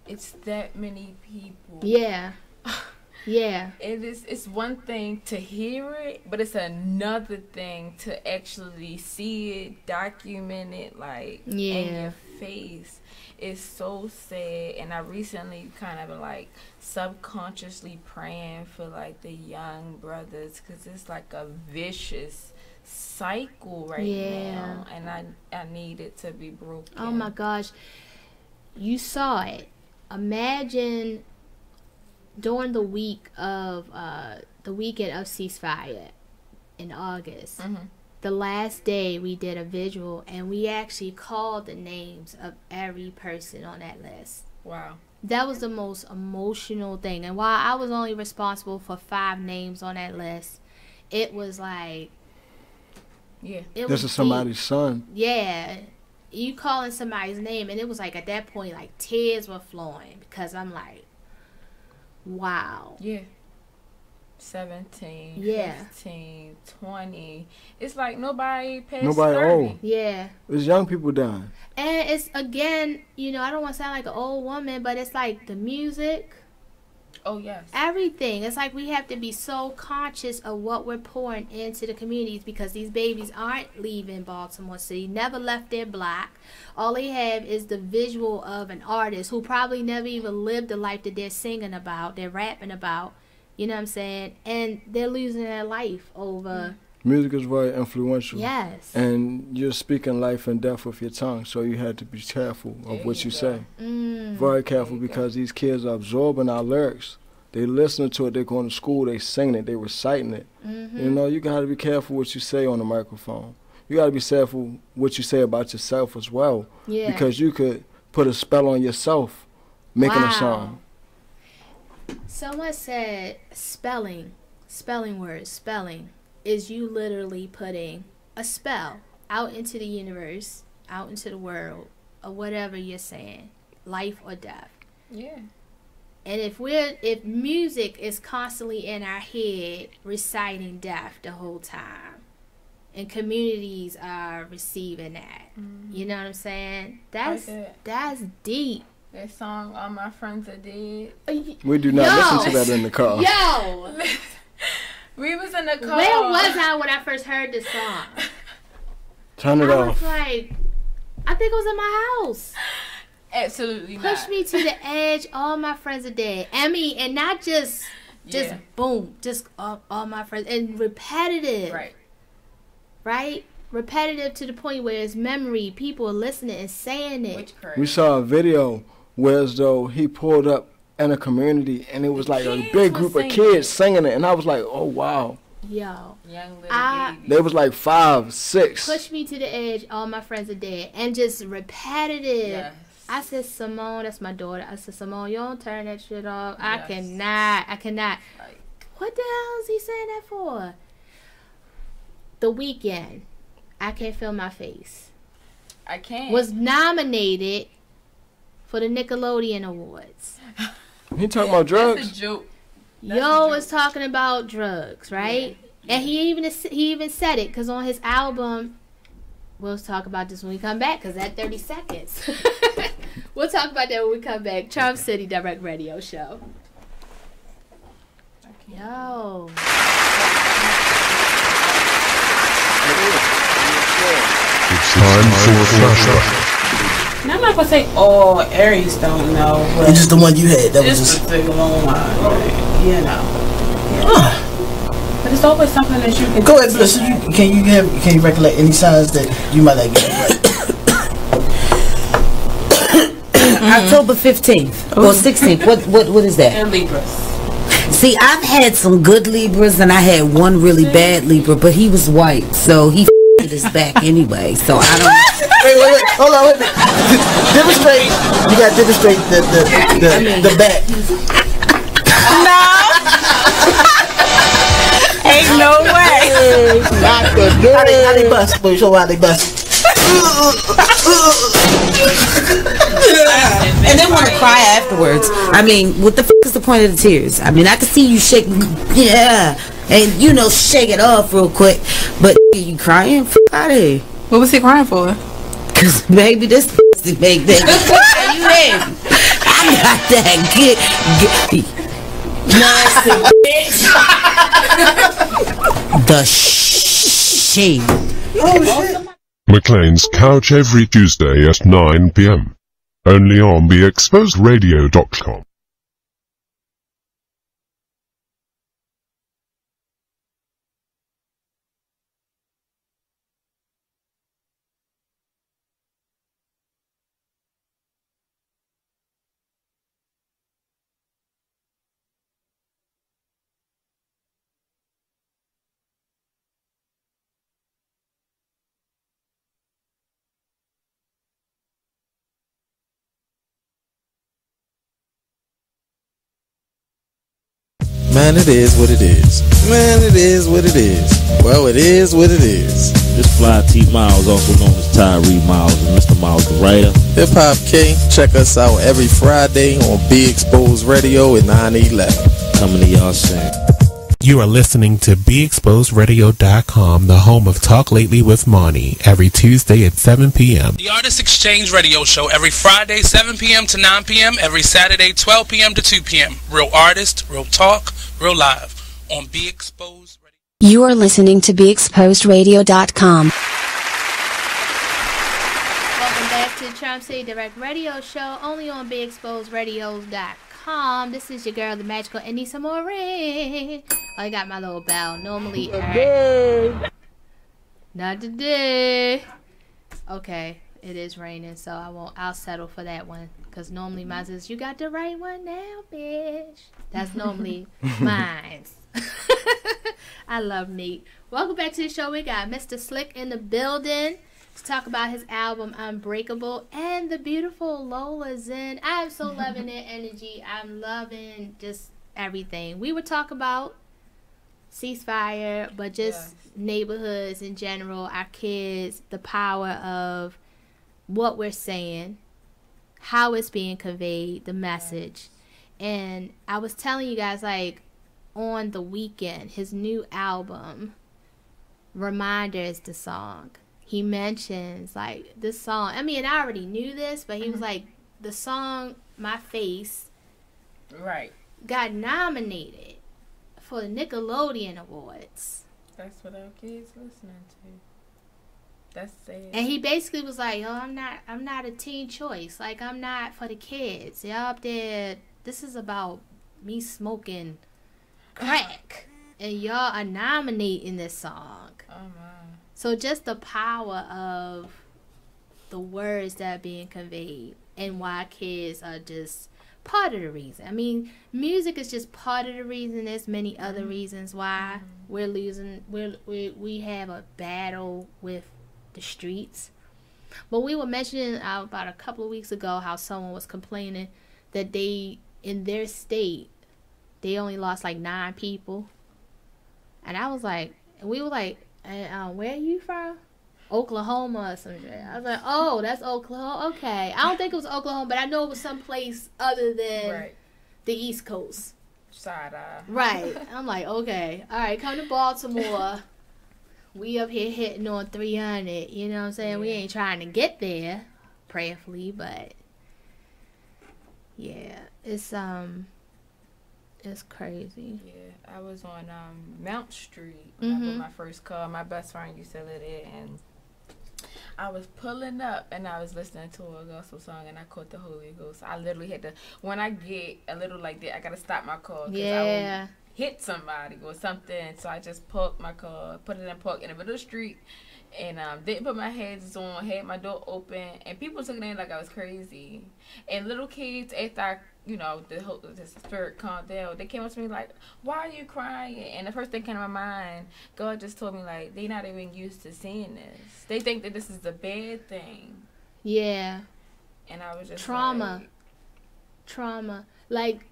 it's that many people. Yeah. Yeah. It's one thing to hear it, but it's another thing to actually see it, document it, like in your face. It's so sad. And I recently kind of like subconsciously praying for like the young brothers, because it's like a vicious cycle right now, and I need it to be broken. Oh my gosh, you saw it. Imagine during the weekend of ceasefire in August, the last day we did a visual, and we actually called the names of every person on that list. Wow. That was the most emotional thing. And while I was only responsible for 5 names on that list, it was like, This is somebody's son. Yeah. You calling somebody's name, and it was like at that point, like tears were flowing, because I'm like, wow. Yeah. 17, Yeah. 15, 20. It's like nobody past Nobody 30. old. Yeah. It's young people dying. And it's, again, you know, I don't want to sound like an old woman, but it's like the music. Oh, yes. Everything. It's like we have to be so conscious of what we're pouring into the communities, because these babies aren't leaving Baltimore City, never left their block. All they have is the visual of an artist who probably never even lived the life that they're singing about, they're rapping about. You know what I'm saying? And they're losing their life over... Music is very influential. Yes. And you're speaking life and death with your tongue, so you have to be careful of what you say. Mm. Very careful, because these kids are absorbing our lyrics. They listening to it, they're going to school, they singing it, they reciting it. You know, you got to be careful what you say on the microphone. You got to be careful what you say about yourself as well. Yeah. Because you could put a spell on yourself making a song. Someone said spelling is you literally putting a spell out into the universe, out into the world, or whatever you're saying, life or death. Yeah. And if music is constantly in our head reciting death the whole time, and communities are receiving that, you know what I'm saying? That's deep. That song, All My Friends Are Dead. We do not listen to that in the car. Yo! We was in the car. Where was I when I first heard this song? Turn it I off. was like, I think it was in my house. Absolutely not. Push me to the edge, all my friends are dead. I mean, and not just boom, just all my friends. And repetitive. Right? Repetitive to the point where it's memory. People are listening and saying it. We saw a video where as though he pulled up in a community, and it was like a big group of kids singing it, and I was like, oh wow. Yo. Young little baby. They was like 5, 6. Push me to the edge, all my friends are dead. And just repetitive. Yes. I said, Simone, that's my daughter. I said, Simone, you don't turn that shit off. I cannot. What the hell is he saying that for? The Weeknd, I Can't Feel My Face. I can't. Was nominated for the Nickelodeon Awards. He talking about drugs? That's a joke. Yo was talking about drugs, right? Yeah. And he even said it, because on his album, we'll talk about this when we come back, because that 30 seconds. We'll talk about that when we come back. Charm City Direct Radio Show. Yo. It's time for a flashback. Now, I'm not gonna say all Aries don't know, but it's just the one you had. That was just a long line, right? You know. Yeah. But it's always something that you can go ahead. Listen, can you recollect any signs that you might not get right? October 15th or 16th. What is that? And Libras. See, I've had some good Libras and I had one really bad Libra, but he was white, so he his back anyway. So I don't. Wait, hold on, wait a minute. Demonstrate. You got to demonstrate the back. No. Ain't no way. Not the good. How they bust? Wait, show how they bust. And they want to cry afterwards. I mean, what the is the point of the tears? I mean, I can see you shake, yeah, and shake it off real quick. But you crying? Out of here. What was he crying for? Cause baby, this make that. You in? I got that good. Nasty bitch. The shade. Oh shit. McLean's Couch every Tuesday at 9 p.m. Only on BeExposedRadio.com. Man, it is what it is. Man, it is what it is. Well, it is what it is. This Fly T Miles, also known as Tyree Miles, and Mr. Miles the writer. Hip Hop King, check us out every Friday on Be Exposed Radio at 9/11. Coming to y'all soon. You are listening to BeExposedRadio.com, the home of Talk Lately with Monty, every Tuesday at 7 p.m. The Artist Exchange Radio Show every Friday, 7 p.m. to 9 p.m., every Saturday, 12 p.m. to 2 p.m. Real artist, real talk, real live on Be Exposed Radio. You are listening to BeExposedRadio.com. Welcome back to the Charm City Direct Radio Show, only on BeExposedRadio.com. This is your girl, the magical Aneesah Morine. I got my little bell. Normally, not today. Okay, it is raining, so I'll settle for that one. Cause normally mine says, "You got the right one now, bitch." That's normally mine. I love me. Welcome back to the show. We got Mr. Slick in the building to talk about his album Unbreakable and the beautiful Lola Zen. I'm so loving their energy. I'm loving just everything. We would talk about ceasefire, but just neighborhoods in general, our kids, the power of what we're saying, how it's being conveyed, the message. And I was telling you guys, like, on the weekend, his new album, Reminder is the song. He mentions, like, this song. I mean, I already knew this, but he was like, the song, My Face, got nominated for the Nickelodeon Awards. That's what our kids listening to. That's sad. And he basically was like, "Yo, I'm not a teen choice. Like, I'm not for the kids. Y'all up there, this is about me smoking crack. And y'all are nominating this song." Oh, my. So just the power of the words that are being conveyed and why kids are just part of the reason. I mean, music is just part of the reason. There's many other reasons why we're losing. We have a battle with the streets. But we were mentioning about a couple of weeks ago how someone was complaining that they, in their state, they only lost like 9 people. And I was like, and we were like, where are you from? Oklahoma or something. I was like, oh, that's Oklahoma. Okay. I don't think it was Oklahoma, but I know it was someplace other than the East Coast. Side-eye. Right. I'm like, okay. All right, come to Baltimore. We up here hitting on 300. You know what I'm saying? Yeah. We ain't trying to get there, prayerfully, but yeah, it's crazy. Yeah, I was on Mount Street when I got my first car. My best friend used to live there, and I was pulling up and I was listening to a gospel song and I caught the Holy Ghost. I literally had to, when I get a little like that, I gotta stop my car because I will hit somebody or something. So I just parked my car, put it in park in the middle of the street, and didn't put my headphones on, had my door open, and people took it in like I was crazy. And little kids, after the spirit calmed down, they came up to me like, "Why are you crying?" And the first thing came to my mind, God just told me like, they not even used to seeing this. They think that this is a bad thing. Yeah. And I was just trauma. Like,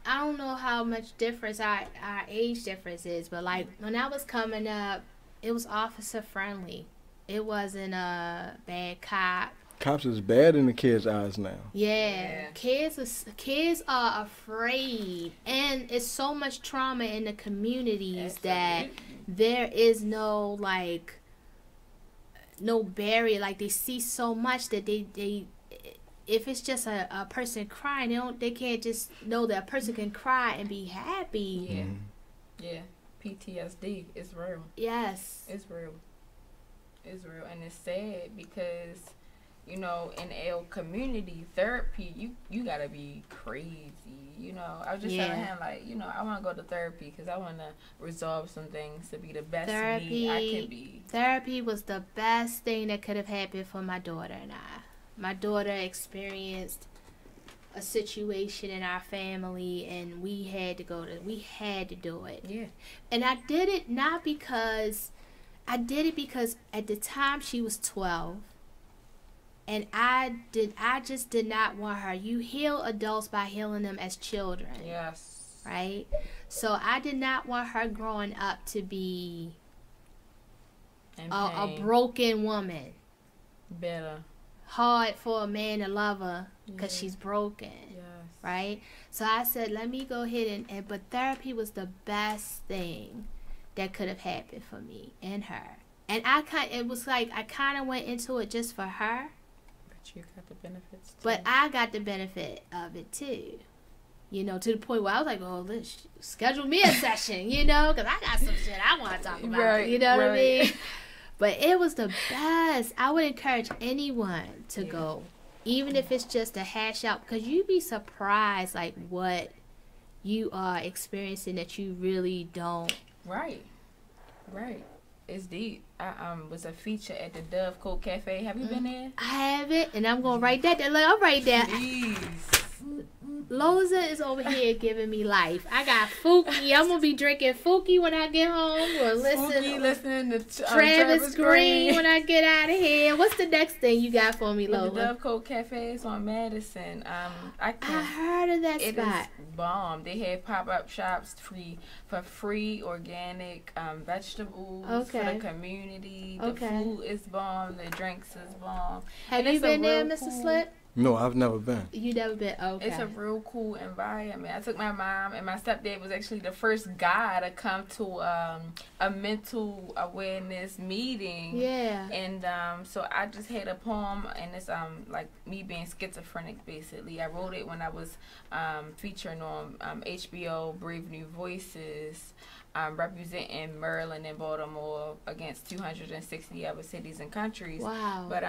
I don't know how much difference our age difference is, but like when I was coming up, it was officer friendly. It wasn't a bad cop. Cops is bad in the kids' eyes now. Yeah. Kids are afraid, and it's so much trauma in the communities that there is no barrier. Like, they see so much that they if it's just a person crying, they can't just know that a person can cry and be happy. Yeah. Yeah. PTSD is real. Yes. It's real. It's real. And it's sad because, in our community, therapy, you gotta be crazy. I was just telling him, like, I want to go to therapy because I want to resolve some things to be the best me I can be. Therapy was the best thing that could have happened for my daughter and I. My daughter experienced a situation in our family, and we had to do it. Yeah. And I did it because at the time she was 12, and I just did not want her. You heal adults by healing them as children. Yes. Right? So I did not want her growing up to be a broken woman. Better. Hard for a man to love her because she's broken. Yes. Right? So I said, let me go ahead but therapy was the best thing that could have happened for me and her. And it was like I kind of went into it just for her. But you got the benefits too. But I got the benefit of it too. To the point where I was like, oh, let's schedule me a session, because I got some shit I want to talk about. Right, you know what I mean? But it was the best. I would encourage anyone to go, even if it's just to hash out, because you'd be surprised, like, what you are experiencing that you really don't. Right. It's deep. I was a feature at the Dove Coat Cafe. Have you been there? I haven't, and I'm gonna write that. I'll write that. Jeez. Loza is over here giving me life. I got Fookie. I'm gonna be drinking Fookie when I get home, or listening to Travis Green when I get out of here. What's the next thing you got for me, Lola? The Dove Coat Cafe is on Madison. I heard of that spot. It is bomb. They have pop-up shops for free organic vegetables for the community. The food is bomb. The drinks is bomb. Have you been there, Mr. Slip? No, I've never been. You never been? Okay. It's a real cool environment. I took my mom, and my stepdad was actually the first guy to come to a mental awareness meeting. Yeah. And so I just had a poem, and it's like me being schizophrenic, basically. I wrote it when I was featuring on HBO Brave New Voices, representing Maryland and Baltimore against 260 other cities and countries. Wow. But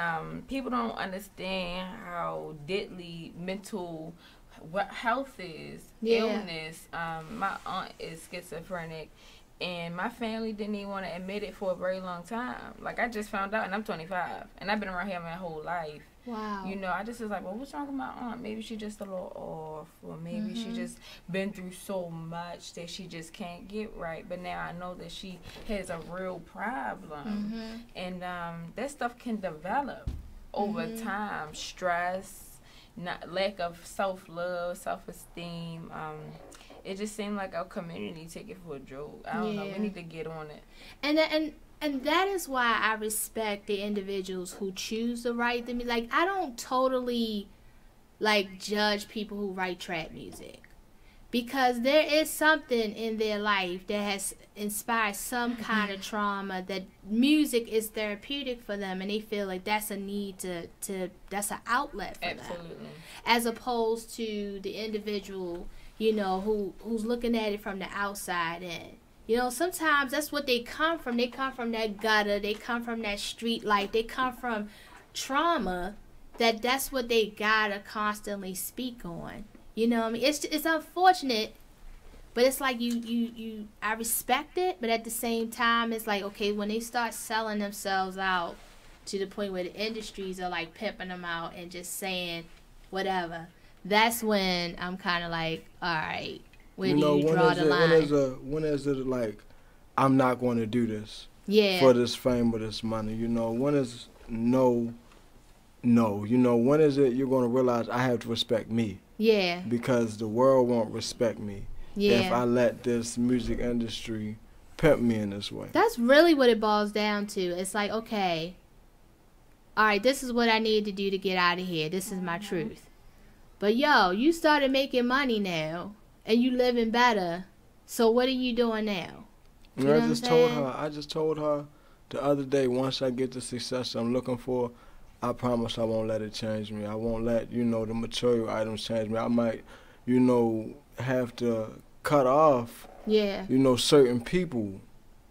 people don't understand how deadly mental health is. Illness. My aunt is schizophrenic, and my family didn't even want to admit it for a very long time. Like, I just found out, and I'm 25, and I've been around here my whole life. Wow. I just was like, well, what's wrong with my aunt? Maybe she just a little off, or maybe she just been through so much that she just can't get right. But now I know that she has a real problem, and that stuff can develop over time. Stress, lack of self-love, self-esteem. It just seemed like our community take it for a joke. I don't know. We need to get on it. And that is why I respect the individuals who choose to write them. Like, I don't totally judge people who write trap music, because there is something in their life that has inspired some kind of trauma, that music is therapeutic for them, and they feel like that's a need to that's an outlet for them, as opposed to the individual who's looking at it from the outside in. You know, sometimes that's what they come from. They come from that gutter. They come from that street life. They come from trauma. That's what they gotta constantly speak on. You know what I mean? It's unfortunate, but it's like I respect it, but at the same time, it's like, okay, when they start selling themselves out to the point where the industries are like pimping them out and just saying whatever, that's when I'm kind of like, all right, where do you draw the line? When is it like, I'm not going to do this for this fame or this money? You know, when is no, you know, when is it you're going to realize I have to respect me? Yeah. Because the world won't respect me if I let this music industry pimp me in this way. That's really what it boils down to. It's like, okay, all right, this is what I need to do to get out of here. This is my truth. But yo, you started making money now, and you living better. So what are you doing now? You know I just told her the other day, once I get the success I'm looking for, I promise I won't let it change me. I won't let, you know, the material items change me. I might, you know, have to cut off, you know, certain people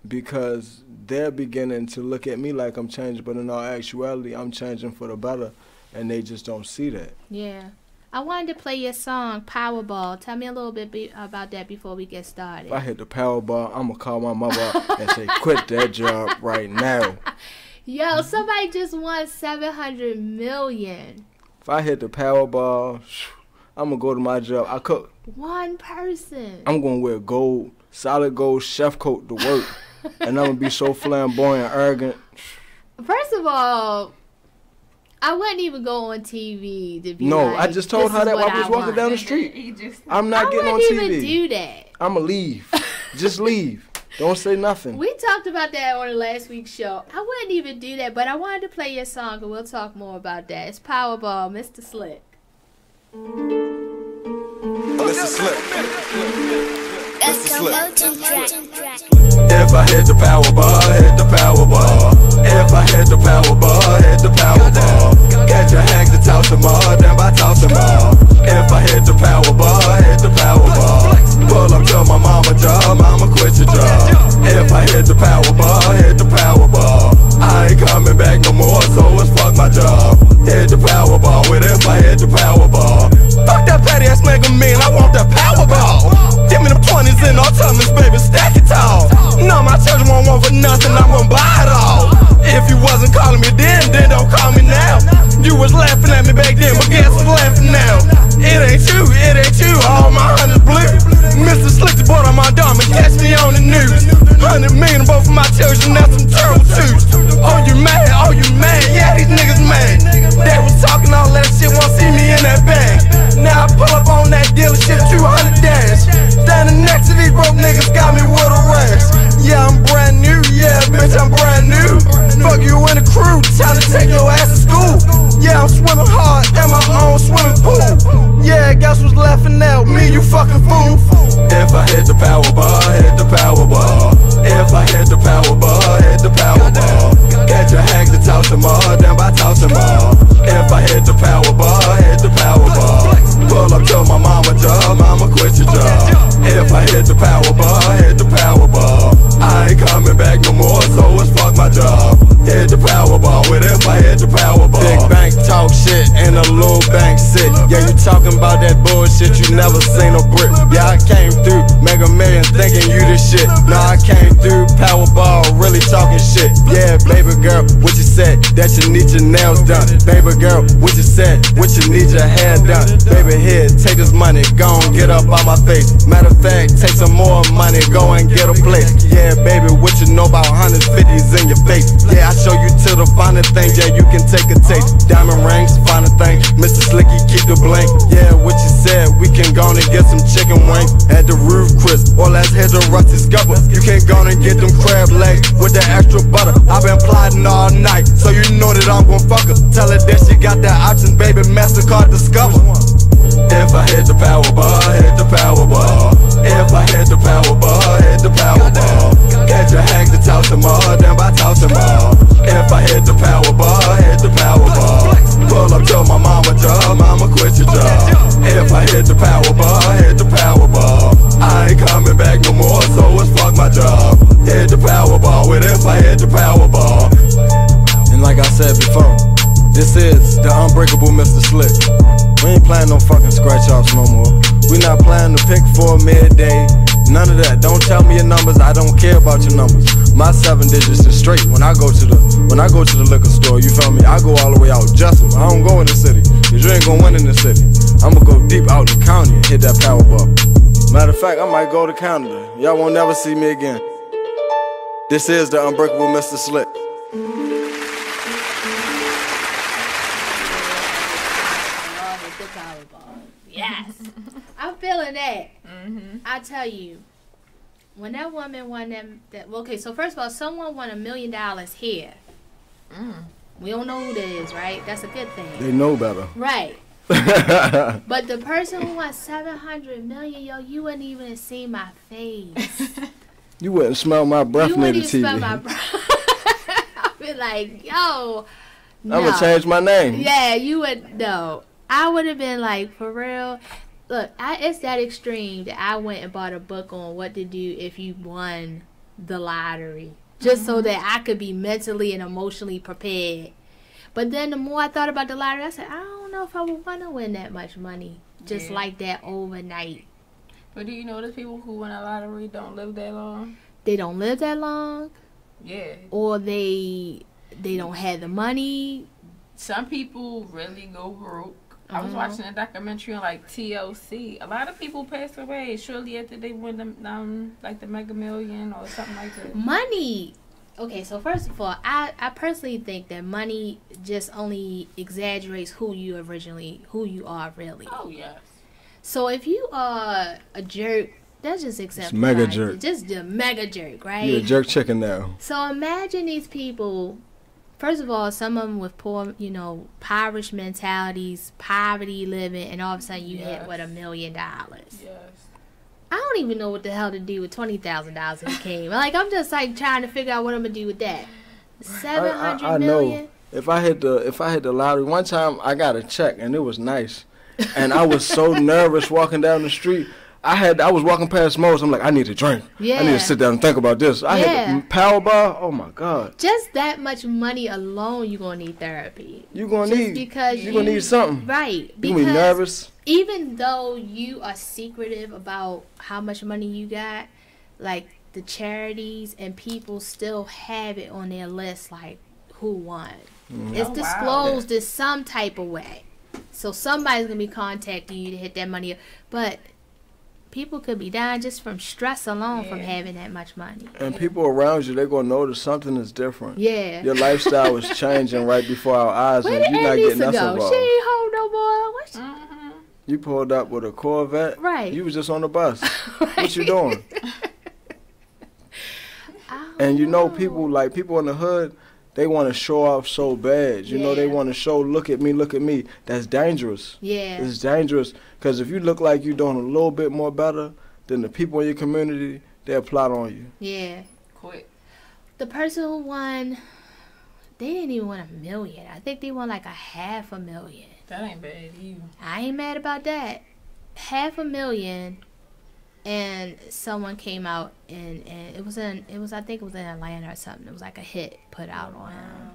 because they're beginning to look at me like I'm changing, but in all actuality, I'm changing for the better, and they just don't see that. Yeah. I wanted to play your song, Powerball. Tell me a little bit about that before we get started. If I hit the Powerball, I'm going to call my mother up and say, quit that job right now. Yo, somebody just won $700 million. If I hit the Powerball, I'm going to go to my job. I cook. One person. I'm going to wear solid gold chef coat to work. And I'm going to be so flamboyant and arrogant. First of all, I wouldn't even go on TV to be I just told her that while I was walking down the street. I'm not getting on TV. I wouldn't even do that. I'm going to leave. Just leave. Don't say nothing. We talked about that on the last week's show. I wouldn't even do that, but I wanted to play your song, and we'll talk more about that. It's Powerball, Mr. Slick. Mr. Slick. Mr. Slick. If I hit the Powerball, hit the Powerball. If I hit the Powerball, hit the Powerball. Catch your hands to toss them all, then I toss them all. If I hit the Powerball, hit the Powerball. Pull up to my mama job, mama quit your job. If I hit the Powerball, hit the Powerball. I ain't coming back no more, so it's fuck my job. Hit the Powerball with if I hit the Powerball. Fuck that petty ass nigga mean, I want that Powerball. Give me them 20s in autonomous, baby, stack it tall. No, my children won't want for nothing, I'm gonna buy it all. If you wasn't calling me then don't call me now. You was laughing at me back then, but guess who's laughing now? It ain't you, all my hunters blue. Mr. Slick the board on my dome and catch me on the news. 100 million both of my children, that's some turtle twos. Oh you mad, yeah these niggas mad. They was talking all that shit, won't see me in that bag. Now I pull up on that dealership, 200 dash. Standing next to these broke niggas got me with a rash. Yeah, I'm brand new, yeah bitch I'm brand new. Fuck you and the crew, time to take your ass to school. Yeah, I'm swimming hard in my own swimming pool. Yeah, guess who's laughing at me, you fucking fool. If I hit the Powerball, hit the Powerball. If I hit the Powerball, hit the Powerball. Catch your hands to toss them all, then I toss them all. If I hit the Powerball, hit the Powerball. Pull up to my mama job, mama quit your job. If I hit the Powerball, hit the Powerball. I ain't coming back no more, so it's fuck my job. Hit the Powerball with if I hit the Powerball. Big bank talk shit and a little bank sit. Yeah, you talking about that bullshit, you never seen a brick. Yeah, I came through Mega Million thinking you the shit. Nah, I came through Powerball really talking shit. Yeah, baby girl, what you said? That you need your nails done. Baby girl, what you said? What you need your hair done? Baby here, take this money, go and get up on my face. Matter of fact, take some more money, go and get a plate. Yeah, baby, what you know about 150s in your face? Yeah, I show you to the finer things, yeah, you can take a taste. Diamond rings, finer thing, Mr. Slicky, keep the blank. Yeah, what you said, we can go and get some chicken wings at the roof, Chris, or let's hit the rusty scupper. You can go and get them crab legs with the extra butter. I've been plotting all night, so you know that I'm gon' fuck her. Tell her that she got that options, baby, MasterCard Discover. If I hit the Powerball, hit the Powerball. If I hit the Powerball, hit the Powerball. Catch your hands to toss them all, then I toss them all. If I hit the Powerball, hit the Powerball. Pull up to my mama job, mama quit your job. If I hit the Powerball, hit the Powerball. I ain't coming back no more, so it's fuck my job. This is the unbreakable Mr. Slick. We ain't playing no fucking scratch-offs no more. We not playing to pick for midday. None of that. Don't tell me your numbers. I don't care about your numbers. My 7 digits is straight. When I go to the liquor store, you feel me? I go all the way out Jessup. I don't go in the city, cause you ain't gonna win in the city. I'ma go deep out in the county and hit that Powerball. Matter of fact, I might go to Canada. Y'all won't never see me again. This is the unbreakable Mr. Slick. Yes, I'm feeling that. I tell you, when that woman won that okay, so first of all, someone won $1 million here. We don't know who that is, right? That's a good thing. They know better. Right. But the person who won $700 million, yo, you wouldn't even see my face. You wouldn't smell my breath near the TV. You wouldn't smell my breath. I'd be like, yo, no. I'm gonna change my name. Yeah, you would. No, I would have been like, for real. Look, it's that extreme that I went and bought a book on what to do if you won the lottery, just so that I could be mentally and emotionally prepared. But then the more I thought about the lottery, I said, I don't know if I would want to win that much money just like that overnight. But do you notice people who win a lottery don't live that long? They don't live that long. Yeah. Or they don't have the money. Some people really go broke. I was watching a documentary on like TLC. A lot of people pass away shortly after they win them, like the Mega Million or something like that. Money. Okay, so first of all, I personally think that money just only exaggerates who you are really. Oh yes. So if you are a jerk, that's just exemplified. Mega jerk. Just a mega jerk, right? You're a jerk chicken now. So imagine these people. First of all, some of them with poor, impoverished mentalities, poverty living, and all of a sudden you hit with $1 million. Yes. I don't even know what the hell to do with $20,000 if it came. Like, I'm just like trying to figure out what I'm gonna do with that. $700 million. Know. If I hit the lottery, one time I got a check and it was nice, and I was so nervous walking down the street. I was walking past Mo's. I'm like, I need a drink. Yeah. I need to sit down and think about this. I hit the Powerball. Oh my God. Just that much money alone, you're gonna need therapy. You're gonna need something. Right. You're gonna be nervous. Even though you are secretive about how much money you got, like the charities and people still have it on their list, like who won. It's disclosed in some type of way. So somebody's gonna be contacting you to hit that money, but people could be dying just from stress alone from having that much money. And people around you, they're going to notice something is different. Yeah. Your lifestyle is changing right before our eyes, and you're not getting nothing involved. She ain't home no more. You pulled up with a Corvette. Right. You was just on the bus. What you doing? And people in the hood, they want to show off so bad. You know, they want to show, look at me. That's dangerous. Yeah. It's dangerous because if you look like you're doing a little bit more better than the people in your community, they'll plot on you. Yeah. Quick. The person who won, they didn't even win $1 million. I think they won like $500,000. That ain't bad either. I ain't mad about that. $500,000. And someone came out and I think it was in Atlanta or something. It was like a hit put out on him.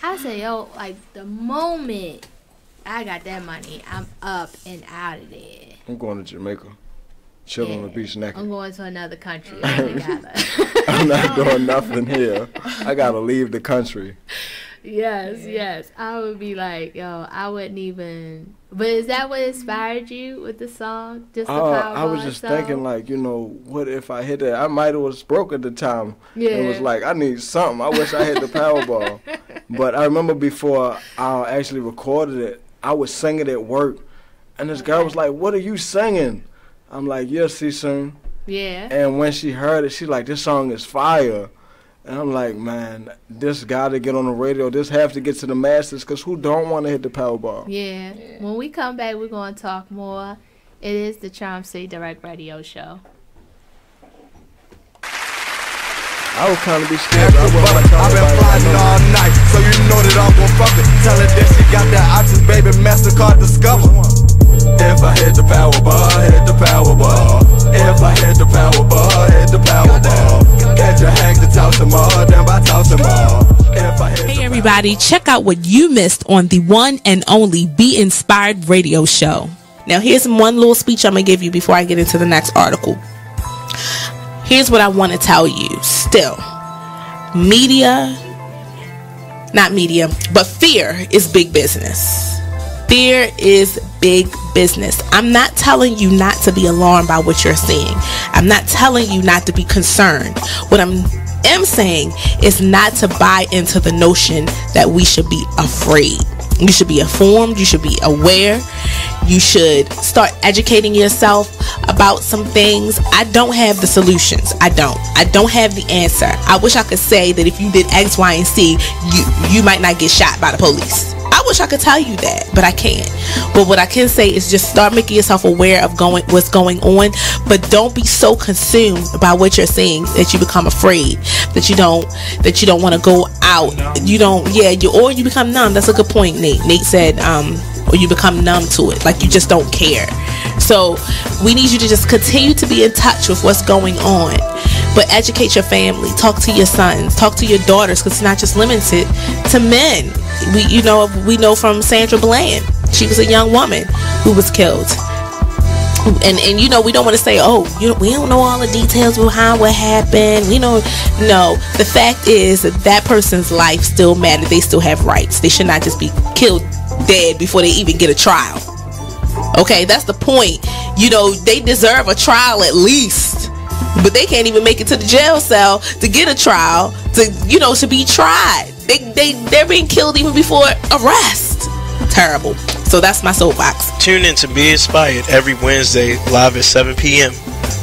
I said, yo, like the moment I got that money, I'm up and out of there. I'm going to Jamaica. Chill on the beach naked. I'm going to another country. I'm not doing nothing here. I gotta leave the country. Yes. I would be like, yo, I wouldn't even. But is that what inspired you with the song? Just the Powerball I was just thinking, like, what if I hit that? I might have was broke at the time. Yeah. It was like, I need something. I wish I hit the Powerball. But I remember before I actually recorded it, I was singing at work, and this girl was like, "What are you singing?" I'm like, "Yes, she sing." Yeah. And when she heard it, she like, "This song is fire." And I'm like, man, this got to get on the radio. This have to get to the masses, because who don't want to hit the Powerball? Yeah. When we come back, we're going to talk more. It is the Charm City Direct Radio Show. I was kind of be scared. I've been plotting all night, so you know that I'm gon' fuck it. Tell her that she got that options, baby, MasterCard Discover. If I hit the Powerball, hit the Powerball. If I hit the Powerball, hit the Powerball. Catch a hang to toss them all, then I toss them all. Hey everybody. Check out what you missed on the one and only Be Inspired radio show. Now, here's one little speech I'm going to give you before I get into the next article. Here's what I want to tell you. Still, fear is big business. Fear is big business. I'm not telling you not to be alarmed by what you're seeing. I'm not telling you not to be concerned. What I am saying is not to buy into the notion that we should be afraid. You should be informed. You should be aware. You should start educating yourself about some things. I don't have the solutions. I don't have the answer. I wish I could say that if you did X, Y, and Z, you might not get shot by the police. I wish I could tell you that, but I can't. But what I can say is just start making yourself aware of what's going on, but don't be so consumed by what you're seeing that you become afraid, that you don't want to go out. Or you become numb. That's a good point, Nate. Nate said, or you become numb to it, like you just don't care. So we need you to just continue to be in touch with what's going on, but educate your family, talk to your sons, talk to your daughters, because it's not just limited to men. We know from Sandra Bland, she was a young woman who was killed. And we don't want to say, we don't know all the details of how what happened. No, the fact is that person's life still matters. They still have rights. They should not just be killed dead before they even get a trial. Okay, that's the point. They deserve a trial at least, but they can't even make it to the jail cell to get a trial to be tried. They're being killed even before arrest. Terrible. So that's my soapbox. Tune in to Be Inspired every Wednesday live at 7 p.m.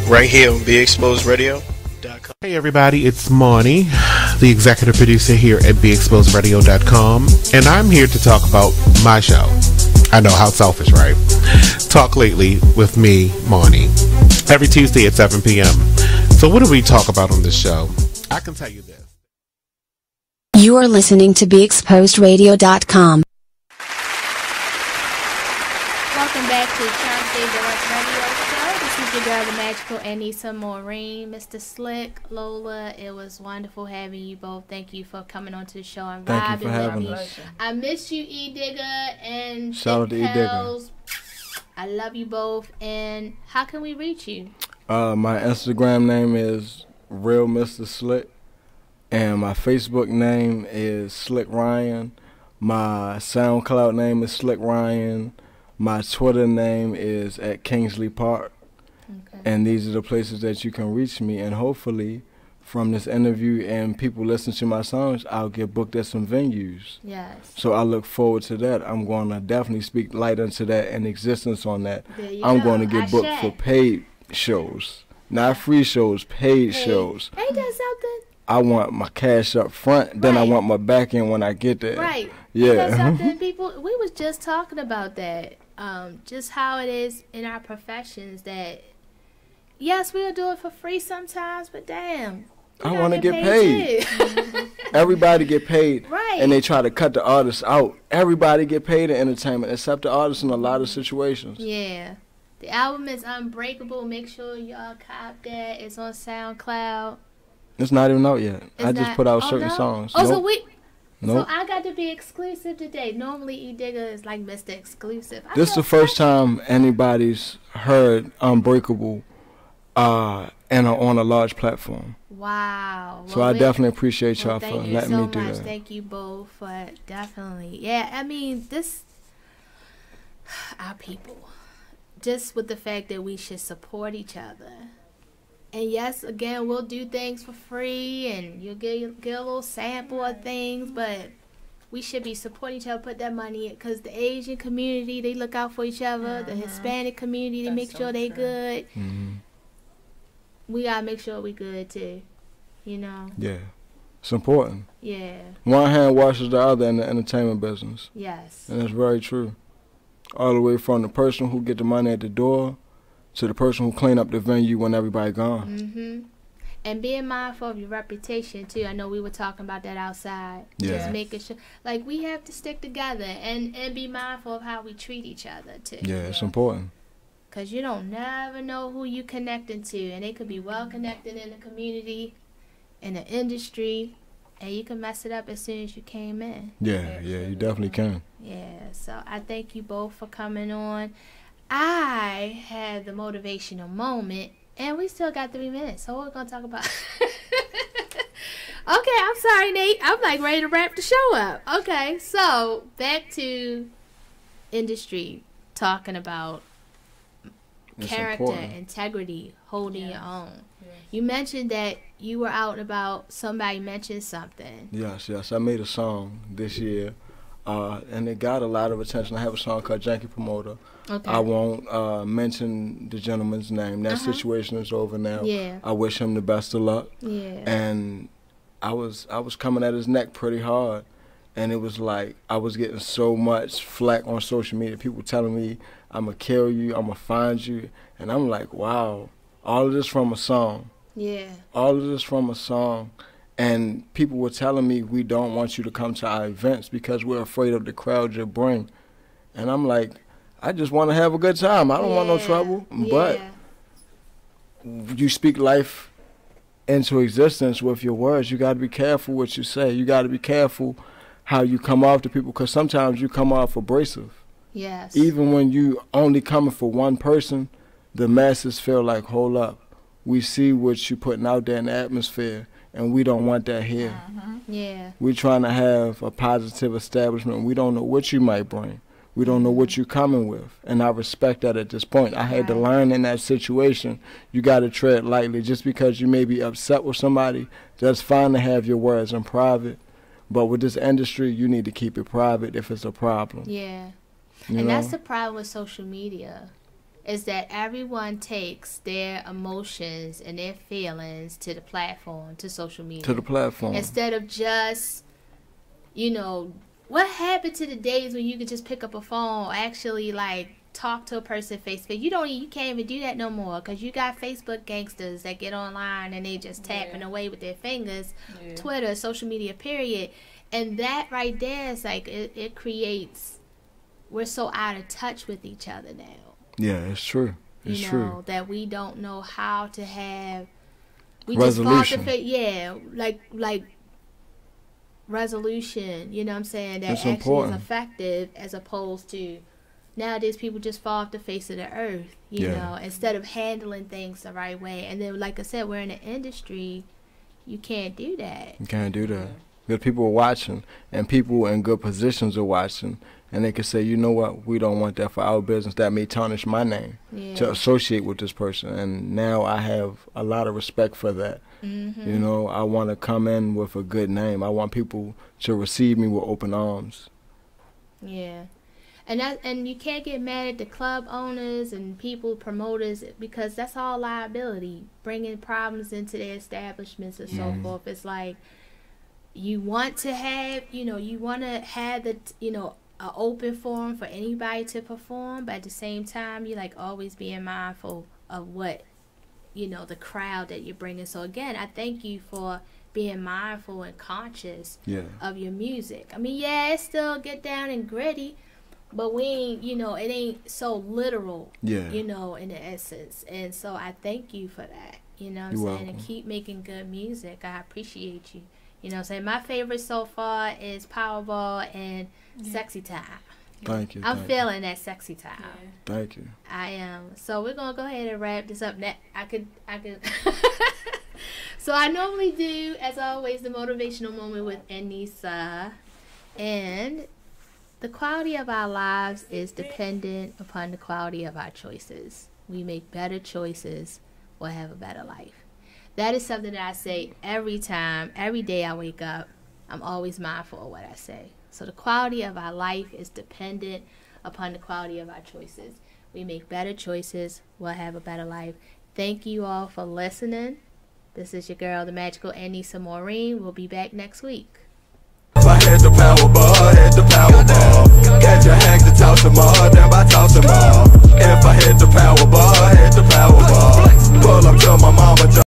right here on BeExposedRadio.com. Hey everybody, it's Marnie, the executive producer here at BeExposedRadio.com, and I'm here to talk about my show. I know, how selfish, right? Talk Lately with me, Marnie, every Tuesday at 7 p.m. So what do we talk about on this show? I can tell you this. You are listening to BeExposedRadio.com. Welcome back to Charm State Direct Radio Show. This is your girl, the magical Aneesah, Morine, Mr. Slick, Lola. It was wonderful having you both. Thank you for coming on to the show and Thank you for having me. us. I miss you, E Digger and Shout out to E Digger. Kelz. I love you both. And how can we reach you? My Instagram name is Real Mr. Slick, and my Facebook name is Slick Ryan. My SoundCloud name is Slick Ryan. My Twitter name is at Kingsley Park. Okay. And these are the places that you can reach me. And hopefully, from this interview and people listen to my songs, I'll get booked at some venues. Yes. So I look forward to that. I'm going to definitely speak light into that and existence on that. I'm going to get booked for paid shows. Not free shows, paid shows. Ain't that something? I want my cash up front, then I want my back end when I get there. Right. Yeah. That's something people, we was just talking about that. Just how it is in our professions that, yes, we'll do it for free sometimes, but damn. I want to get paid. Everybody get paid. Right. And they try to cut the artists out. Everybody get paid in entertainment, except the artists in a lot of situations. Yeah. The album is Unbreakable. Make sure y'all cop that. It's on SoundCloud. It's not even out yet. I just put out certain songs. Oh, nope. So I got to be exclusive today. Normally, E Digger is like Mr. Exclusive. This is the first time anybody's heard Unbreakable and on a large platform. Wow. So I definitely appreciate y'all for letting me do that. Thank you both for definitely. Yeah, I mean, our people, just with the fact that we should support each other. And yes, again, we'll do things for free, and you'll get a little sample of things, but we should be supporting each other, put that money in, because the Asian community, they look out for each other. The Hispanic community, they make sure they good. We got to make sure we good, too, Yeah. It's important. Yeah. One hand washes the other in the entertainment business. Yes. And that's very true. All the way from the person who get the money at the door to the person who clean up the venue when everybody gone. And being mindful of your reputation, too. I know we were talking about that outside. Yeah. Just making sure. Like, we have to stick together and be mindful of how we treat each other, too. Yeah, it's important. Because you don't never know who you connecting to. And they could be well connected in the community, in the industry. And you can mess it up as soon as you came in. Yeah, you definitely can. Yeah, so I thank you both for coming on. I had the motivational moment, and we still got 3 minutes, so what we're going to talk about? Okay, I'm sorry, Nate. I'm like ready to wrap the show up. Okay, so back to industry, talking about character, integrity, holding your own. You mentioned that you were out and about, somebody mentioned something. Yes. I made a song this year, and it got a lot of attention. I have a song called Janky Promoter. Okay. I won't mention the gentleman's name. That situation is over now. Yeah. I wish him the best of luck. Yeah. And I was coming at his neck pretty hard, and it was like I was getting so much flack on social media. People telling me I'm gonna kill you, I'm gonna find you, and I'm like, wow, all of this from a song. Yeah. All of this from a song, and people were telling me we don't want you to come to our events because we're afraid of the crowd you'll bring, and I'm like, I just want to have a good time. I don't want no trouble, but you speak life into existence with your words. You got to be careful what you say. You got to be careful how you come off to people, because sometimes you come off abrasive. Yes. Even when you only coming for one person, the masses feel like, hold up, we see what you're putting out there in the atmosphere, and we don't want that here. Yeah. We're trying to have a positive establishment. We don't know what you might bring. We don't know what you're coming with, and I respect that at this point. I had to learn in that situation, you got to tread lightly. Just because you may be upset with somebody, that's fine to have your words in private, but with this industry, you need to keep it private if it's a problem. Yeah. You and know? that's the problem with social media, is that everyone takes their emotions and their feelings to the platform, to social media. To the platform. Instead of just, you know, what happened to the days when you could just pick up a phone, actually like talk to a person face to face? You can't even do that no more, because you got Facebook gangsters that get online and they just tapping away with their fingers. Twitter, social media, period. And that right there is like, it creates, we're so out of touch with each other now. Yeah, it's true. It's true. That we don't know how to have, we resolution. like resolution, you know what I'm saying, that it's actually important. is effective, as opposed to nowadays people just fall off the face of the earth, you know, instead of handling things the right way. And then, like I said, we're in an industry, you can't do that. You can't do that. Because people are watching, and people in good positions are watching, and they can say, you know what, we don't want that for our business. That may tarnish my name to associate with this person. And now I have a lot of respect for that. You know, I want to come in with a good name. I want people to receive me with open arms. Yeah. And you can't get mad at the club owners and people, promoters, because that's all liability, bringing problems into their establishments and so forth. It's like, you want to have, the, an open forum for anybody to perform, but at the same time, you're like always being mindful of what, the crowd that you're bringing. So again, I thank you for being mindful and conscious of your music. I mean, it's still get down and gritty, but we ain't, it ain't so literal, in the essence. And so I thank you for that, you know what I'm saying? Welcome. And keep making good music. I appreciate you. You know what I'm saying? My favorite so far is Powerball and Sexy Time. Thank you. I'm feeling that Sexy Time. Thank you. I am. So we're going to go ahead and wrap this up. Now, I could. So I normally do, as always, the motivational moment with Aneesah. And the quality of our lives is dependent upon the quality of our choices. We make better choices, we'll have a better life. That is something that I say every time, every day I wake up. I'm always mindful of what I say. So the quality of our life is dependent upon the quality of our choices. We make better choices, we'll have a better life. Thank you all for listening. This is your girl, the magical Aneesah Morine. We'll be back next week. If I hit the Powerball, hit the Powerball. Catch your hack to toss them all, then I toss them all. If I hit the Powerball, hit the Powerball. Pull up to my mama.